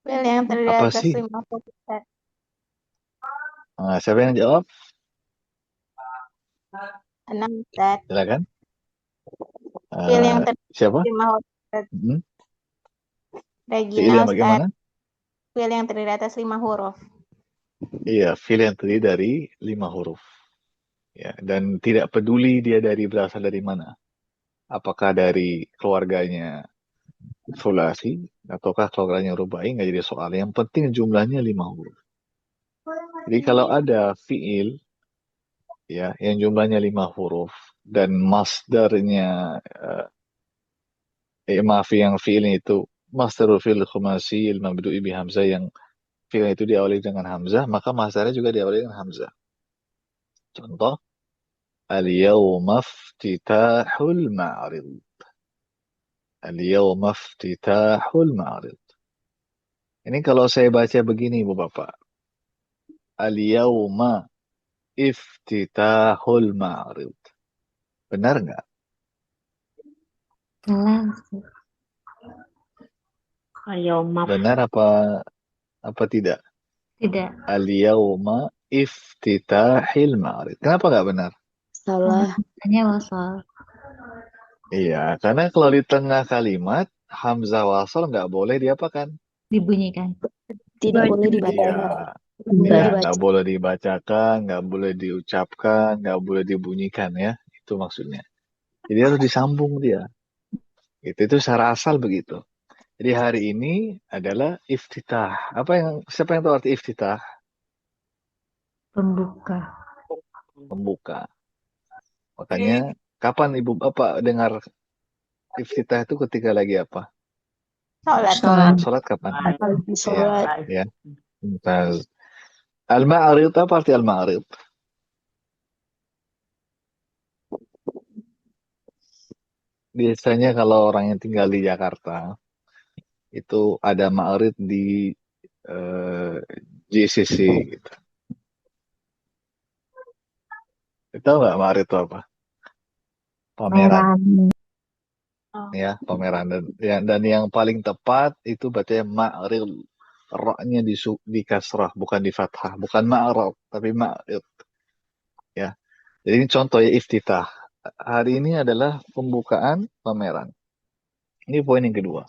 Fi'il yang terdiri Apa atas sih? 5 huruf, Ustaz. Nah, siapa yang jawab? 6, Ustaz. Silakan. Fi'il yang terdiri atas Siapa? 5 huruf, Ustaz. Hmm? Fi'il Regina, yang Ustaz. bagaimana? Fi'il yang terdiri atas 5 huruf. Iya, fi'il yang terdiri dari 5 huruf. Ya, dan tidak peduli dia berasal dari mana. Apakah dari keluarganya Sulasi ataukah keluarganya Rubai, nggak jadi soal. Yang penting jumlahnya 5 huruf. Jadi kalau ada fi'il ya yang jumlahnya 5 huruf dan masdarnya maaf yang fi'ilnya itu masdarul fi'il khumasi al-mabdu'i bi hamzah, yang fi'il itu diawali dengan hamzah, maka masdarnya juga diawali dengan hamzah. Contoh, al-yawma iftitahul ma'rid. Al-yawma iftitahul ma'rid. Ini kalau saya baca begini, Ibu Bapak. Al-yawma iftitahul ma'rid. Benar nggak? Salah. Al-yawma. Benar apa tidak? Tidak. Al-yawma iftitahil ma'rid. Kenapa nggak benar? Salah. Hamzahnya wasal. Iya, karena kalau di tengah kalimat, hamzah wasal nggak boleh diapakan? Dibunyikan. Tidak boleh Iya, dibaca. iya, Dibaca. nggak boleh dibacakan, nggak boleh diucapkan, nggak boleh dibunyikan ya. Itu maksudnya. Jadi harus disambung dia. Itu secara asal begitu. Jadi hari ini adalah iftitah. Siapa yang tahu arti iftitah? Pembuka. Pembuka. Makanya kapan Ibu Bapak dengar iftitah itu ketika lagi apa? Sholat. Sholat. Sholat kapan? Sholat. Ya. Mumtaz. Al-Ma'rid apa arti Al-Ma'rid? Biasanya kalau orang yang tinggal di Jakarta itu ada Ma'rid di eh, GCC gitu. Tahu nggak Ma'rid itu apa? Pameran. Ya, pameran dan yang paling tepat itu bacanya Ma'rid. Ra-nya di kasrah, bukan di fathah, bukan ma'rad, tapi ma'rid. Ya. Jadi ini contoh ya iftitah. Hari ini adalah pembukaan pameran. Ini poin yang kedua.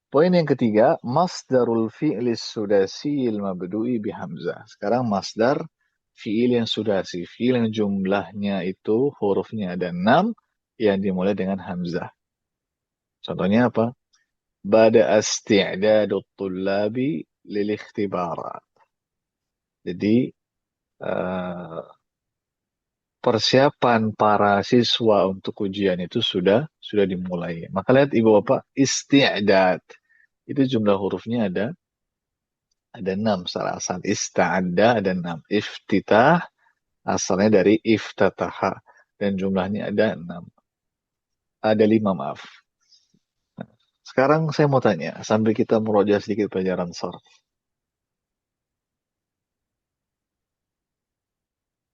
Poin yang ketiga, masdarul fi'lis sudasil mabdu'i bihamzah. Sekarang masdar fi'il yang sudasi. Fi'il yang jumlahnya itu hurufnya ada 6 yang dimulai dengan hamzah. Contohnya apa? Bada isti'dadut tullabi lil ikhtibarat. Jadi eh, persiapan para siswa untuk ujian itu sudah dimulai. Maka lihat Ibu Bapak, isti'dad. Itu jumlah hurufnya ada 6 secara asal. Ista'adda ada 6. Iftitah asalnya dari iftataha dan jumlahnya ada 6. Ada 5, maaf. Sekarang saya mau tanya sambil kita meroja sedikit pelajaran sarf.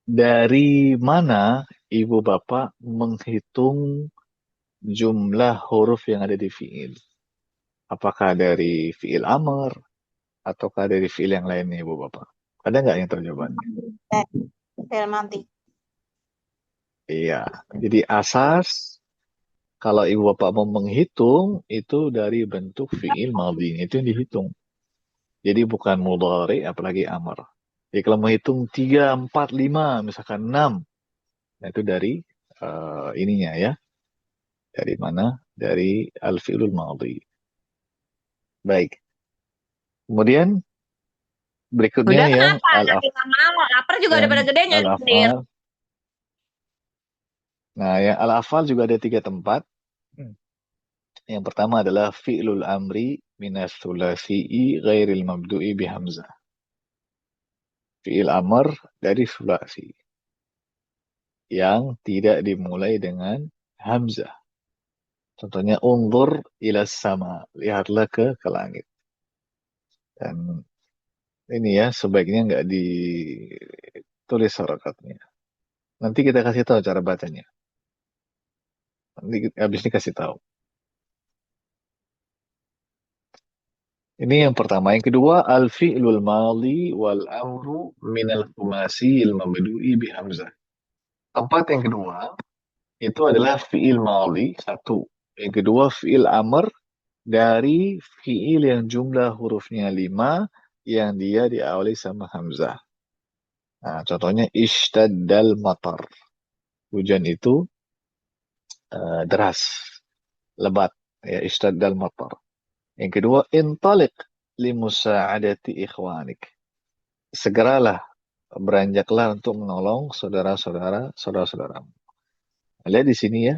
Dari mana Ibu Bapak menghitung jumlah huruf yang ada di fi'il? Apakah dari fi'il amr ataukah dari fi'il yang lainnya, Ibu Bapak? Ada nggak yang tahu jawabannya? Fi'il madhi. Iya. Jadi asas kalau Ibu Bapak mau menghitung itu dari bentuk fi'il madhi. Itu yang dihitung. Jadi bukan mudhari apalagi amr. Jadi kalau menghitung 3, 4, 5, misalkan 6. Nah itu dari ininya ya. Dari mana? Dari al-fi'lul madhi. Baik. Kemudian berikutnya Udah yang kenapa? Nanti nggak mau. Lapar juga daripada gede nyuci sendiri. al-afal. Nah, yang al-afal juga ada 3 tempat. Yang pertama adalah fi'lul amri minas sulasi'i ghairil mabdu'i bihamzah. Fi'il amr dari sulasi yang tidak dimulai dengan hamzah. Contohnya unzur ila sama, lihatlah ke langit. Dan ini ya sebaiknya nggak ditulis harakatnya. Nanti kita kasih tahu cara bacanya. Nanti habis ini kasih tahu. Ini yang pertama. Yang kedua, al-fi'lul mali wal amru minal khumasi il mabdu'i bi hamzah. Tempat yang kedua, itu adalah fi'il mali, satu. Yang kedua, fi'il amr dari fi'il yang jumlah hurufnya 5, yang dia diawali sama hamzah. Nah, contohnya, ishtaddal matar. Hujan itu deras, lebat. Ya, ishtaddal matar. Yang kedua, intalik limusa'adati ikhwanik. Segeralah, beranjaklah untuk menolong saudara-saudaramu. Lihat di sini ya.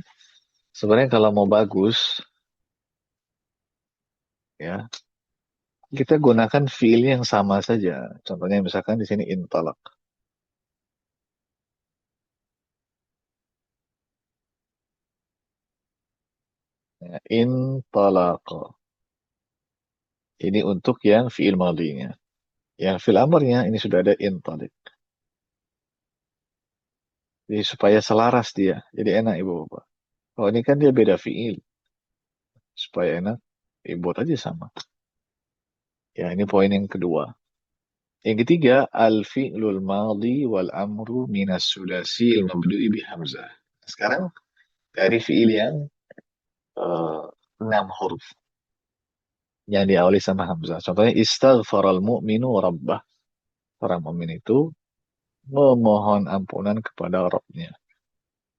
Sebenarnya kalau mau bagus, ya, kita gunakan fiil yang sama saja. Contohnya misalkan di sini intalak. Ya, intalaq. Ini untuk yang fi'il madinya. Yang fi'il amrnya ini sudah ada intalik. Jadi supaya selaras dia. Jadi enak ibu bapak. Kalau ini kan dia beda fi'il. Supaya enak, buat aja sama. Ya, ini poin yang kedua. Yang ketiga, al-fi'lul madhi wal amru minas sudasi al-mabdu'i bi hamzah. Sekarang dari fi'il yang 6 huruf yang diawali sama hamzah. Contohnya istaghfaral mu'minu rabbah. Orang mukmin itu memohon ampunan kepada Rabbnya.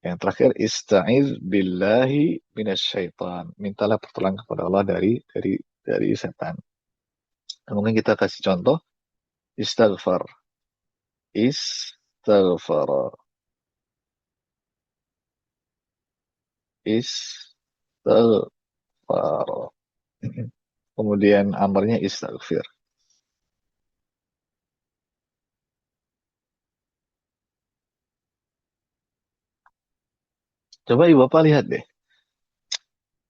Yang terakhir ista'iz billahi minasyaitan. Mintalah pertolongan kepada Allah dari setan. Mungkin kita kasih contoh istaghfar. Istaghfara. Istaghfara. Kemudian amarnya istaghfir. Coba ibu bapak lihat deh.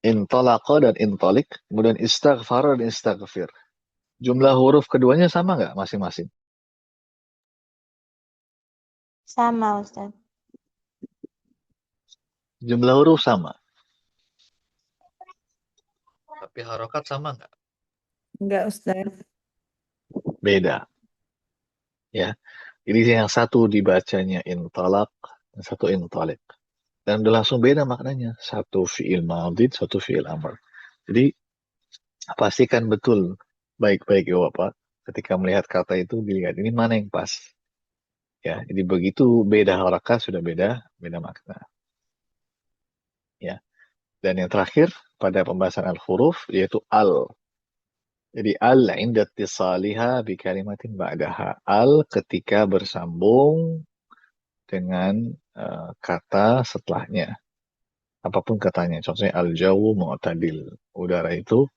Intalaqa dan intalik. Kemudian istaghfara dan istaghfir. Jumlah huruf keduanya sama nggak masing-masing? Sama, Ustaz. Jumlah huruf sama. Tapi harokat sama nggak? Enggak, Ustaz. Beda. Ya. Jadi yang satu dibacanya intalak, yang satu intalik. Dan udah langsung beda maknanya. Satu fi'il madid, satu fi'il amr. Jadi pastikan betul baik-baik ya Bapak. Ketika melihat kata itu dilihat ini mana yang pas. Ya, jadi begitu beda harakat sudah beda makna. Ya. Dan yang terakhir pada pembahasan al-huruf yaitu al. Jadi al inda ittisaliha bi kalimatin ba'daha. Al ketika bersambung dengan kata setelahnya. Apapun katanya. Contohnya al-jawu mu'tadil. Udara itu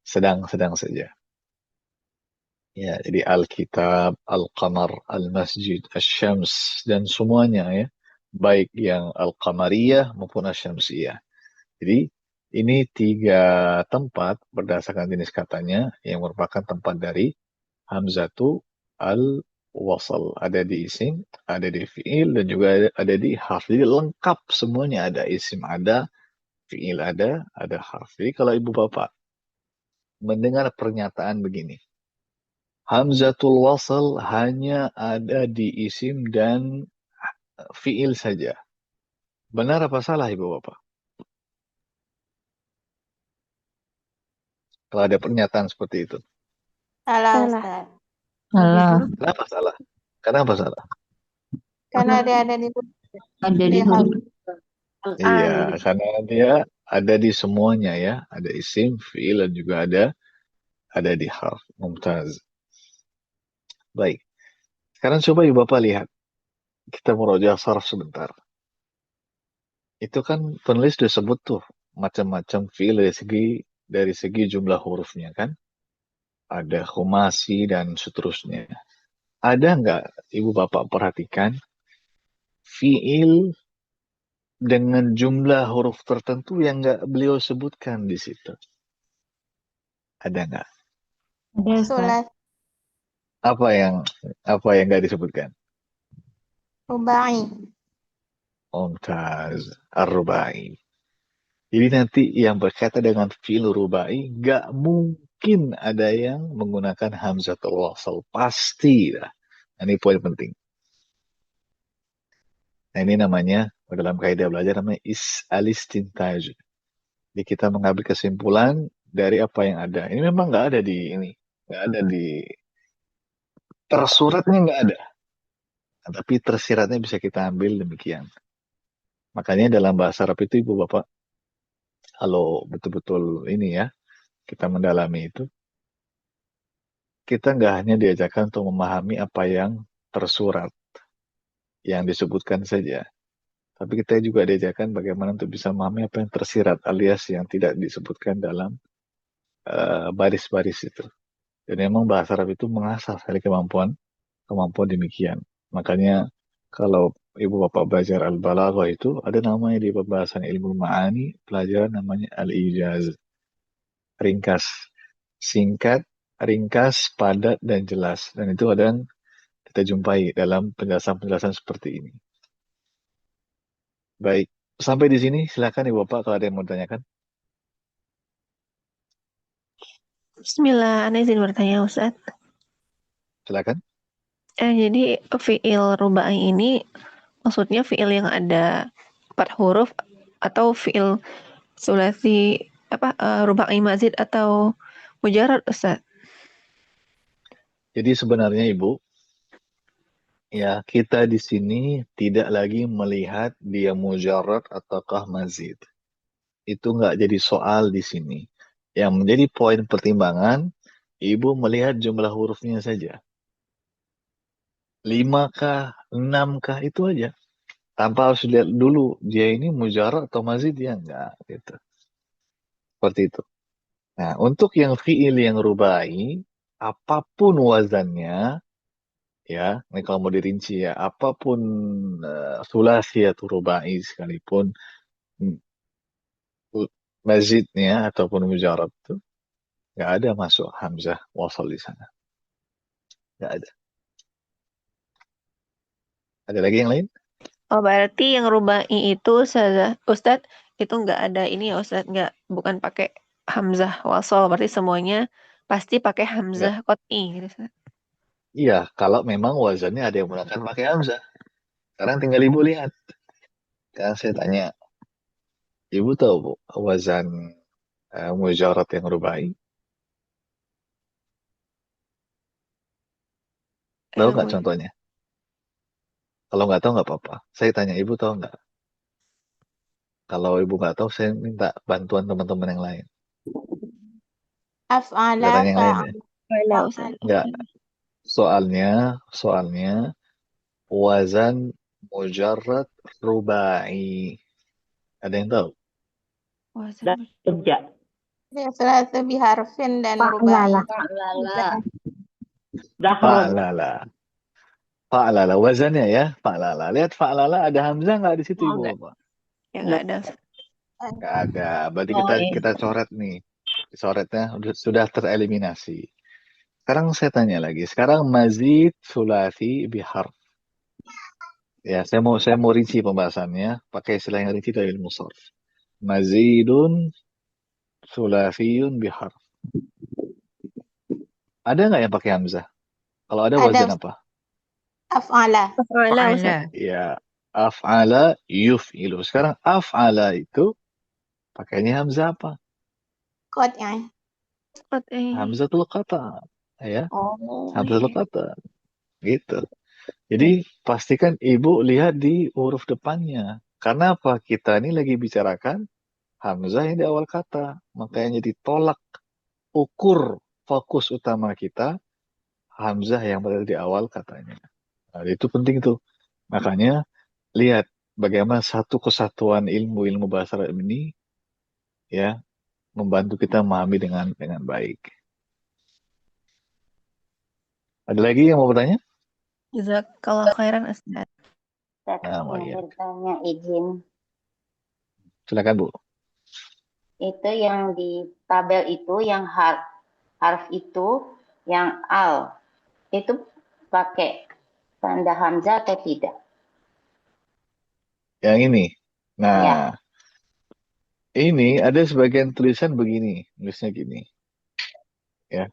sedang-sedang saja. Ya, jadi al-kitab, al-qamar, al-masjid, al-syams, dan semuanya ya. Baik yang al-qamariyah maupun al-syamsiyah. Jadi ini 3 tempat berdasarkan jenis katanya yang merupakan tempat dari hamzatu al-wasal. Ada di isim, ada di fi'il, dan juga ada di harf. Jadi lengkap semuanya ada. Isim ada, fi'il ada harf. Jadi kalau ibu bapak mendengar pernyataan begini, hamzatul wasal hanya ada di isim dan fi'il saja. Benar apa salah ibu bapak? Kalau ada pernyataan seperti itu. Salah, Salah. Ustaz. Salah. Kenapa salah? Kenapa salah? Karena dia ada di Ada di Iya. huruf Iya, karena dia ada di semuanya ya. Ada isim, fi'il, dan juga ada di harf. Mumtaz. Baik. Sekarang coba ibu bapak lihat. Kita murojaah sarf sebentar. Itu kan penulis sudah sebut tuh macam-macam fi'il dari segi jumlah hurufnya kan. Ada khumasi dan seterusnya. Ada nggak ibu bapak perhatikan fi'il dengan jumlah huruf tertentu yang nggak beliau sebutkan di situ? Ada nggak? ada Ustaz. Sulat, Apa yang nggak disebutkan? rubai. Mumtaz, ar-rubai. Jadi nanti yang berkaitan dengan fi'il rubai nggak mungkin ada yang menggunakan hamzatul wasal. Pasti dah. Nah, ini poin penting. Nah, ini namanya dalam kaidah belajar namanya al-istintaj. Jadi kita mengambil kesimpulan dari apa yang ada. Ini memang nggak ada di ini, nggak ada di tersuratnya nggak ada. Nah, tapi tersiratnya bisa kita ambil demikian. Makanya dalam bahasa Arab itu ibu bapak, kalau betul-betul ini ya kita mendalami itu, kita nggak hanya diajarkan untuk memahami apa yang tersurat, yang disebutkan saja. Tapi kita juga diajarkan bagaimana untuk bisa memahami apa yang tersirat alias yang tidak disebutkan dalam baris-baris itu. Dan memang bahasa Arab itu mengasah sekali kemampuan demikian. Makanya kalau ibu bapak belajar al-balaghah itu ada namanya di pembahasan ilmu ma'ani, pelajaran namanya al-ijaz. Ringkas, singkat, ringkas, padat, dan jelas. Dan itu kadang kita jumpai dalam penjelasan-penjelasan seperti ini. Baik, sampai di sini silakan Ibu Bapak kalau ada yang mau tanyakan. Bismillah, Ana izin bertanya Ustaz. Silakan. Jadi fiil rubai ini maksudnya fiil yang ada 4 huruf atau fiil sulasi rubai mazid atau mujarrad Ustaz? Jadi sebenarnya Ibu, ya kita di sini tidak lagi melihat dia mujarrad ataukah mazid. Itu nggak jadi soal di sini. Yang menjadi poin pertimbangan, Ibu melihat jumlah hurufnya saja. 5 kah, 6 kah, itu aja. Tanpa harus lihat dulu, dia ini mujarrad atau mazid, ya enggak. Gitu. Seperti itu. Nah, untuk yang fiil yang rubai, apapun wazannya, ya, ini kalau mau dirinci ya, apapun sulasi atau rubai sekalipun, mazidnya ataupun mujarrad itu, nggak ada masuk hamzah wasal di sana. Nggak ada. Ada lagi yang lain? Oh, berarti yang rubai itu Ustaz itu nggak ada ini ya Ustaz, bukan pakai hamzah wasal, berarti semuanya pasti pakai Nggak. hamzah qat'i gitu Ustaz. Iya, kalau memang wazannya ada yang menggunakan pakai hamzah. Sekarang tinggal Ibu lihat. Sekarang saya tanya, Ibu tahu Bu, wazan mujarrad yang rubai? Tahu nggak contohnya? Kalau nggak tahu nggak apa-apa. Saya tanya, Ibu tahu nggak? Kalau Ibu nggak tahu, saya minta bantuan teman-teman yang lain. Nggak Af'ala tanya yang lain ya? Fa'ala Ustaz. Nggak. Soalnya wazan mujarrad rubai. Ada yang tahu? Dan kerja. Salatu biharfin dan rubai. Dahron. Fa'lala. Wazannya ya, fa'lala. Lihat fa'lala, ada hamzah nggak di situ, Oh, Ibu nggak. Bapak? Ya nggak ada. Nggak ada. Berarti Oh, iya. kita coret nih. Coretnya sudah tereliminasi. Sekarang saya tanya lagi. Sekarang mazid sulasi biharf. Ya, saya mau rinci pembahasannya pakai istilah yang rinci dari ilmu sharf. Mazidun sulasiyun biharf. Ada nggak yang pakai hamzah? Kalau ada wazan apa? Af'ala. Fa'ala Ustaz. Ya, af'ala yuf'ilu. Sekarang af'ala itu pakainya hamzah apa? Qat'i. Qat'i. Hamzatul qata. Ya, Oh. hamzatul qata. Gitu. Jadi pastikan Ibu lihat di huruf depannya. Karena apa? Kita ini lagi bicarakan hamzah yang di awal kata. Makanya ditolak ukur fokus utama kita hamzah yang berada di awal katanya. Nah, itu penting tuh. Makanya lihat bagaimana satu kesatuan ilmu bahasa Arab ini ya membantu kita memahami dengan baik. Ada lagi yang mau bertanya? Jazakallah khairan Ustaz. Nah, Yang ya. bertanya izin, Silakan Bu. itu yang di tabel itu yang harf itu yang al itu pakai tanda hamzah atau tidak? Yang ini. Nah, Ya. ini ada sebagian tulisan begini, tulisnya gini. Ya.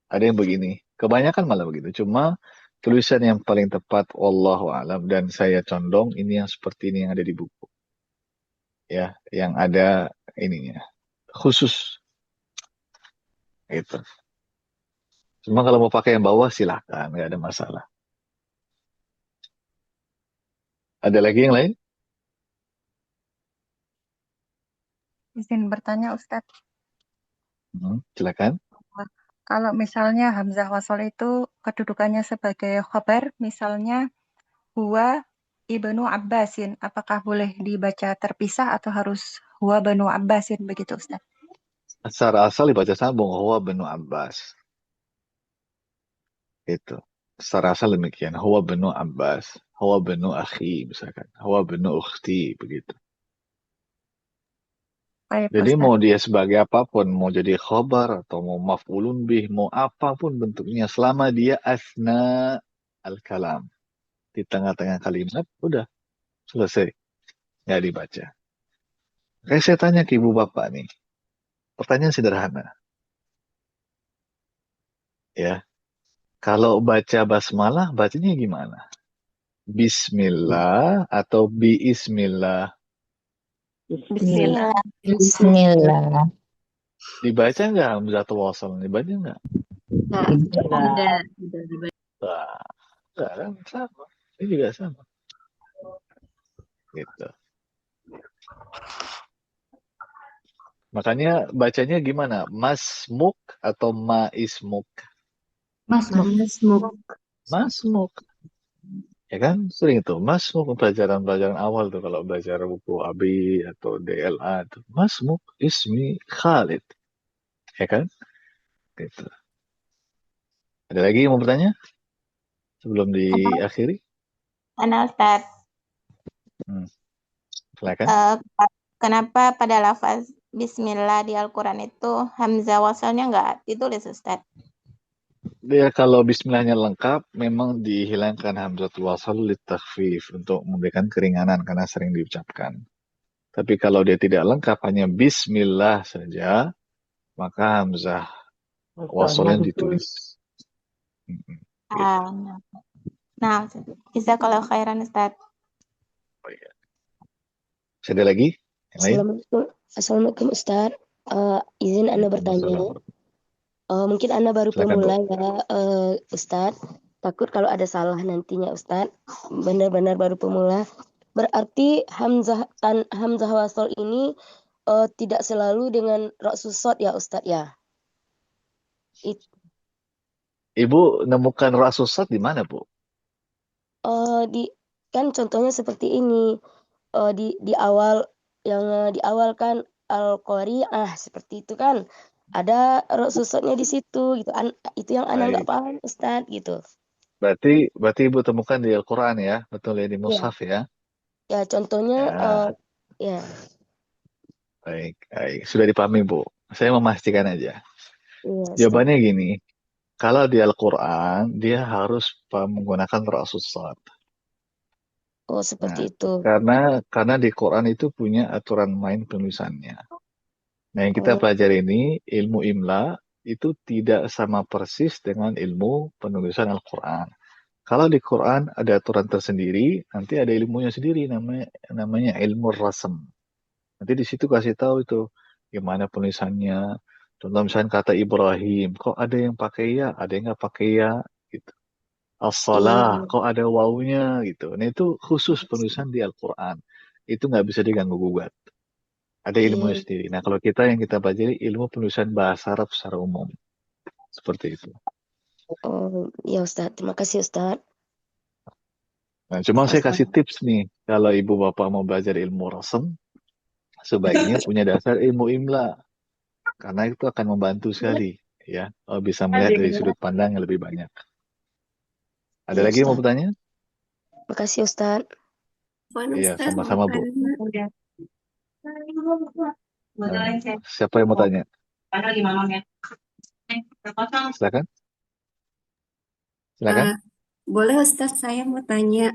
Ada yang begini. Kebanyakan malah begitu. Cuma tulisan yang paling tepat wallahu alam dan saya condong ini yang seperti ini yang ada di buku. Ya, yang ada ininya. Khusus. Gitu. Cuma kalau mau pakai yang bawah silahkan, nggak ada masalah. Ada lagi yang lain? Izin bertanya Ustadz, Silakan. kalau misalnya hamzah wasal itu kedudukannya sebagai khabar, misalnya huwa ibnu Abbasin, apakah boleh dibaca terpisah atau harus huwa banu Abbasin begitu Ustadz? Secara asal dibaca sambung huwa benu Abbas. Itu. Secara asal demikian. Huwa benu Abbas. Huwa benu akhi misalkan. Huwa benu ukhti begitu. Baik, Jadi Ustaz. mau dia sebagai apapun, mau jadi khobar atau mau maf'ulun bih, mau apapun bentuknya, selama dia asna al-kalam. Di tengah-tengah kalimat, udah selesai. Nggak dibaca. Kayak saya tanya ke ibu bapak nih. Pertanyaan sederhana. Ya, kalau baca basmalah, bacanya gimana? Bismillah atau biismillah? Bismillah. Bismillah. Dibaca nggak hamzatul wasal? Dibaca nggak? Tidak dibaca. Wah, nggak kan? Sama. Ini juga sama. Gitu. Makanya bacanya gimana? Masmuk atau maismuk? Masmuk. Masmuk. Ya kan? Sering itu. Masmuk pelajaran-pelajaran awal tuh kalau belajar buku ABI atau DLA tuh. Masmuk ismi Khalid. Ya kan? Gitu. Ada lagi yang mau bertanya? Sebelum diakhiri? Ana Ustaz, Silakan. kenapa pada lafaz Bismillah di Al-Quran itu hamzah wasalnya nggak ditulis Ustaz? Dia kalau bismillahnya lengkap, memang dihilangkan hamzatul wasal litakhfif untuk memberikan keringanan karena sering diucapkan. Tapi kalau dia tidak lengkap, hanya bismillah saja, maka hamzah wasalnya ditulis. Nah, jazakallahu khairan Ustaz. Oh, iya. Ada lagi? Yang lain? Assalamualaikum Ustaz. Izin Anda bertanya. Mungkin Anda baru Silakan, pemula ya Ustaz. Takut kalau ada salah nantinya Ustaz. Benar-benar baru pemula. Berarti hamzah wasal ini tidak selalu dengan ra susod ya Ustaz ya. Ibu nemukan rasusat di mana, Bu? Kan contohnya seperti ini. Di awal yang di awal kan Al-Qari'ah seperti itu kan. Ada ra susodnya di situ gitu. Itu yang Ana nggak paham Ustaz gitu. Berarti Ibu temukan di Al-Quran ya, betul ya, di Mushaf ya? Ya contohnya ya. Baik. Sudah dipahami, Bu. Saya memastikan aja. Iya, Jawabannya gini, kalau di Al-Quran, dia harus menggunakan rasus sad. Oh, seperti itu. Karena di Quran itu punya aturan main penulisannya. Nah, yang kita pelajari ini, ilmu imla, itu tidak sama persis dengan ilmu penulisan Al-Quran. Kalau di Quran ada aturan tersendiri, nanti ada ilmunya sendiri, namanya ilmu rasem. Nanti di situ kasih tahu itu gimana penulisannya. Contoh misalnya kata Ibrahim, kok ada yang pakai ya, ada yang nggak pakai ya, gitu. As-salah, kok ada wawunya, gitu. Nah itu khusus penulisan di Al-Quran. Itu nggak bisa diganggu-gugat. Ada ilmunya sendiri. Nah kalau yang kita pelajari ilmu penulisan bahasa Arab secara umum. Seperti itu. Oh, ya Ustaz. Terima kasih Ustaz. Nah, cuma saya kasih tips nih. Kalau ibu bapak mau belajar ilmu rasem, sebaiknya punya dasar ilmu imla. Karena itu akan membantu sekali. Ya, bisa melihat dari sudut pandang yang lebih banyak. Ada lagi yang mau bertanya? Makasih Ustaz. Iya, sama-sama Bu. Nah, siapa yang mau tanya? Silakan. Boleh Ustaz, saya mau tanya.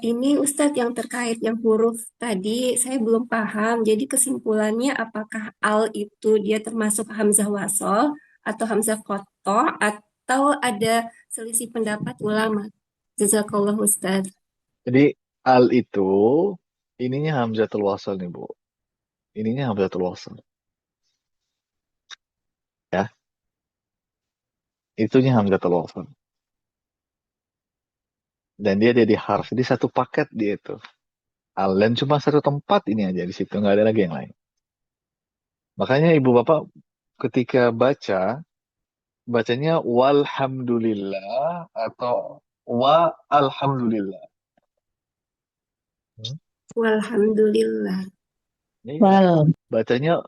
Ini Ustadz yang terkait yang huruf tadi saya belum paham. Jadi kesimpulannya apakah al itu dia termasuk hamzah wasol atau hamzah qatha atau ada selisih pendapat ulama? Jazakallah Ustadz. Jadi al itu ininya hamzatul wasal nih Bu. Ininya hamzatul wasal. Ya. Itunya hamzatul wasal. Dan dia jadi harf. Jadi satu paket dia itu. Al dan cuma satu tempat ini aja di situ, nggak ada lagi yang lain. Makanya ibu bapak ketika bacanya walhamdulillah atau wa alhamdulillah. Walhamdulillah. Bacanya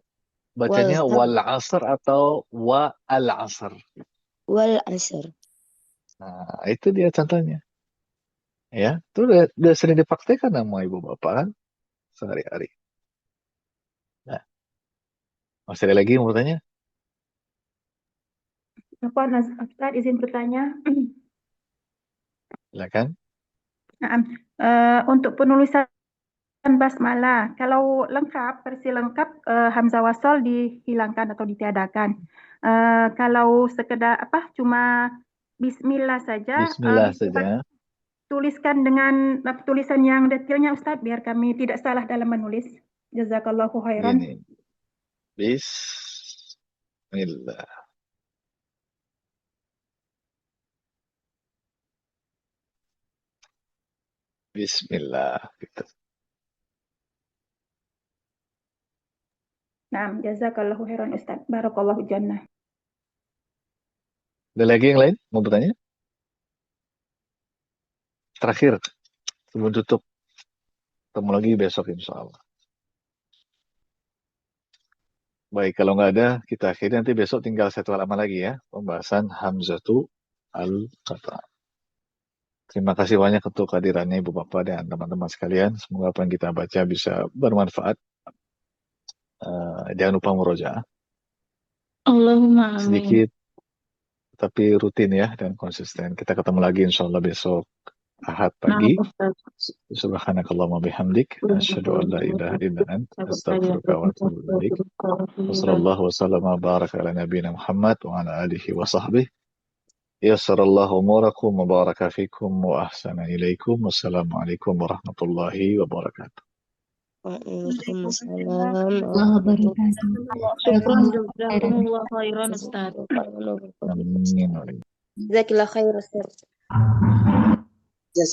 wal asr atau wa al asr. Wal asr. Nah, itu dia contohnya. Ya, itu udah sering dipraktekkan sama ibu bapak kan sehari-hari. Nah, Masih ada lagi yang mau bertanya? Apa Ustaz izin bertanya? Silakan. Nah, untuk penulisan basmalah, kalau lengkap, versi lengkap hamzah wasal dihilangkan atau ditiadakan. Kalau sekedar cuma bismillah saja, Bismillah bisa saja. tuliskan dengan tulisan yang detailnya Ustadz, biar kami tidak salah dalam menulis. Jazakallahu khairan. Gini. Bismillah. Bismillah. Gitu. Nah, jazakallahu khairan Ustadz. Barakallahu jannah. Ada lagi yang lain mau bertanya? Terakhir, sebelum tutup. Ketemu lagi besok insya Allah. Baik, kalau nggak ada, kita akhiri nanti besok tinggal satu halaman lagi ya. Pembahasan Hamzatu al-Qata'. Terima kasih banyak untuk kehadirannya Ibu Bapak dan teman-teman sekalian. Semoga apa yang kita baca bisa bermanfaat. Jangan lupa murojaah. Allahumma amin. Sedikit, tapi rutin ya dan konsisten. Kita ketemu lagi insya Allah besok Ahad pagi. Subhanakallahumma bihamdik. Asyhadu an la ilaha illa anta. Astaghfiruka wa atubu ilaik. Wassallallahu wasallam wa baraka ala nabiyina Muhammad wa ala alihi wa sahbihi. Yassarallahu umurakum wa baraka fikum wa ahsana ilaikum. Wassalamualaikum warahmatullahi wabarakatuh. Waalaikumsalam warahmatullahi wabarakatuh. Jazakumullah khairan Ustaz. Amin. Jazakallah khair Ustaz.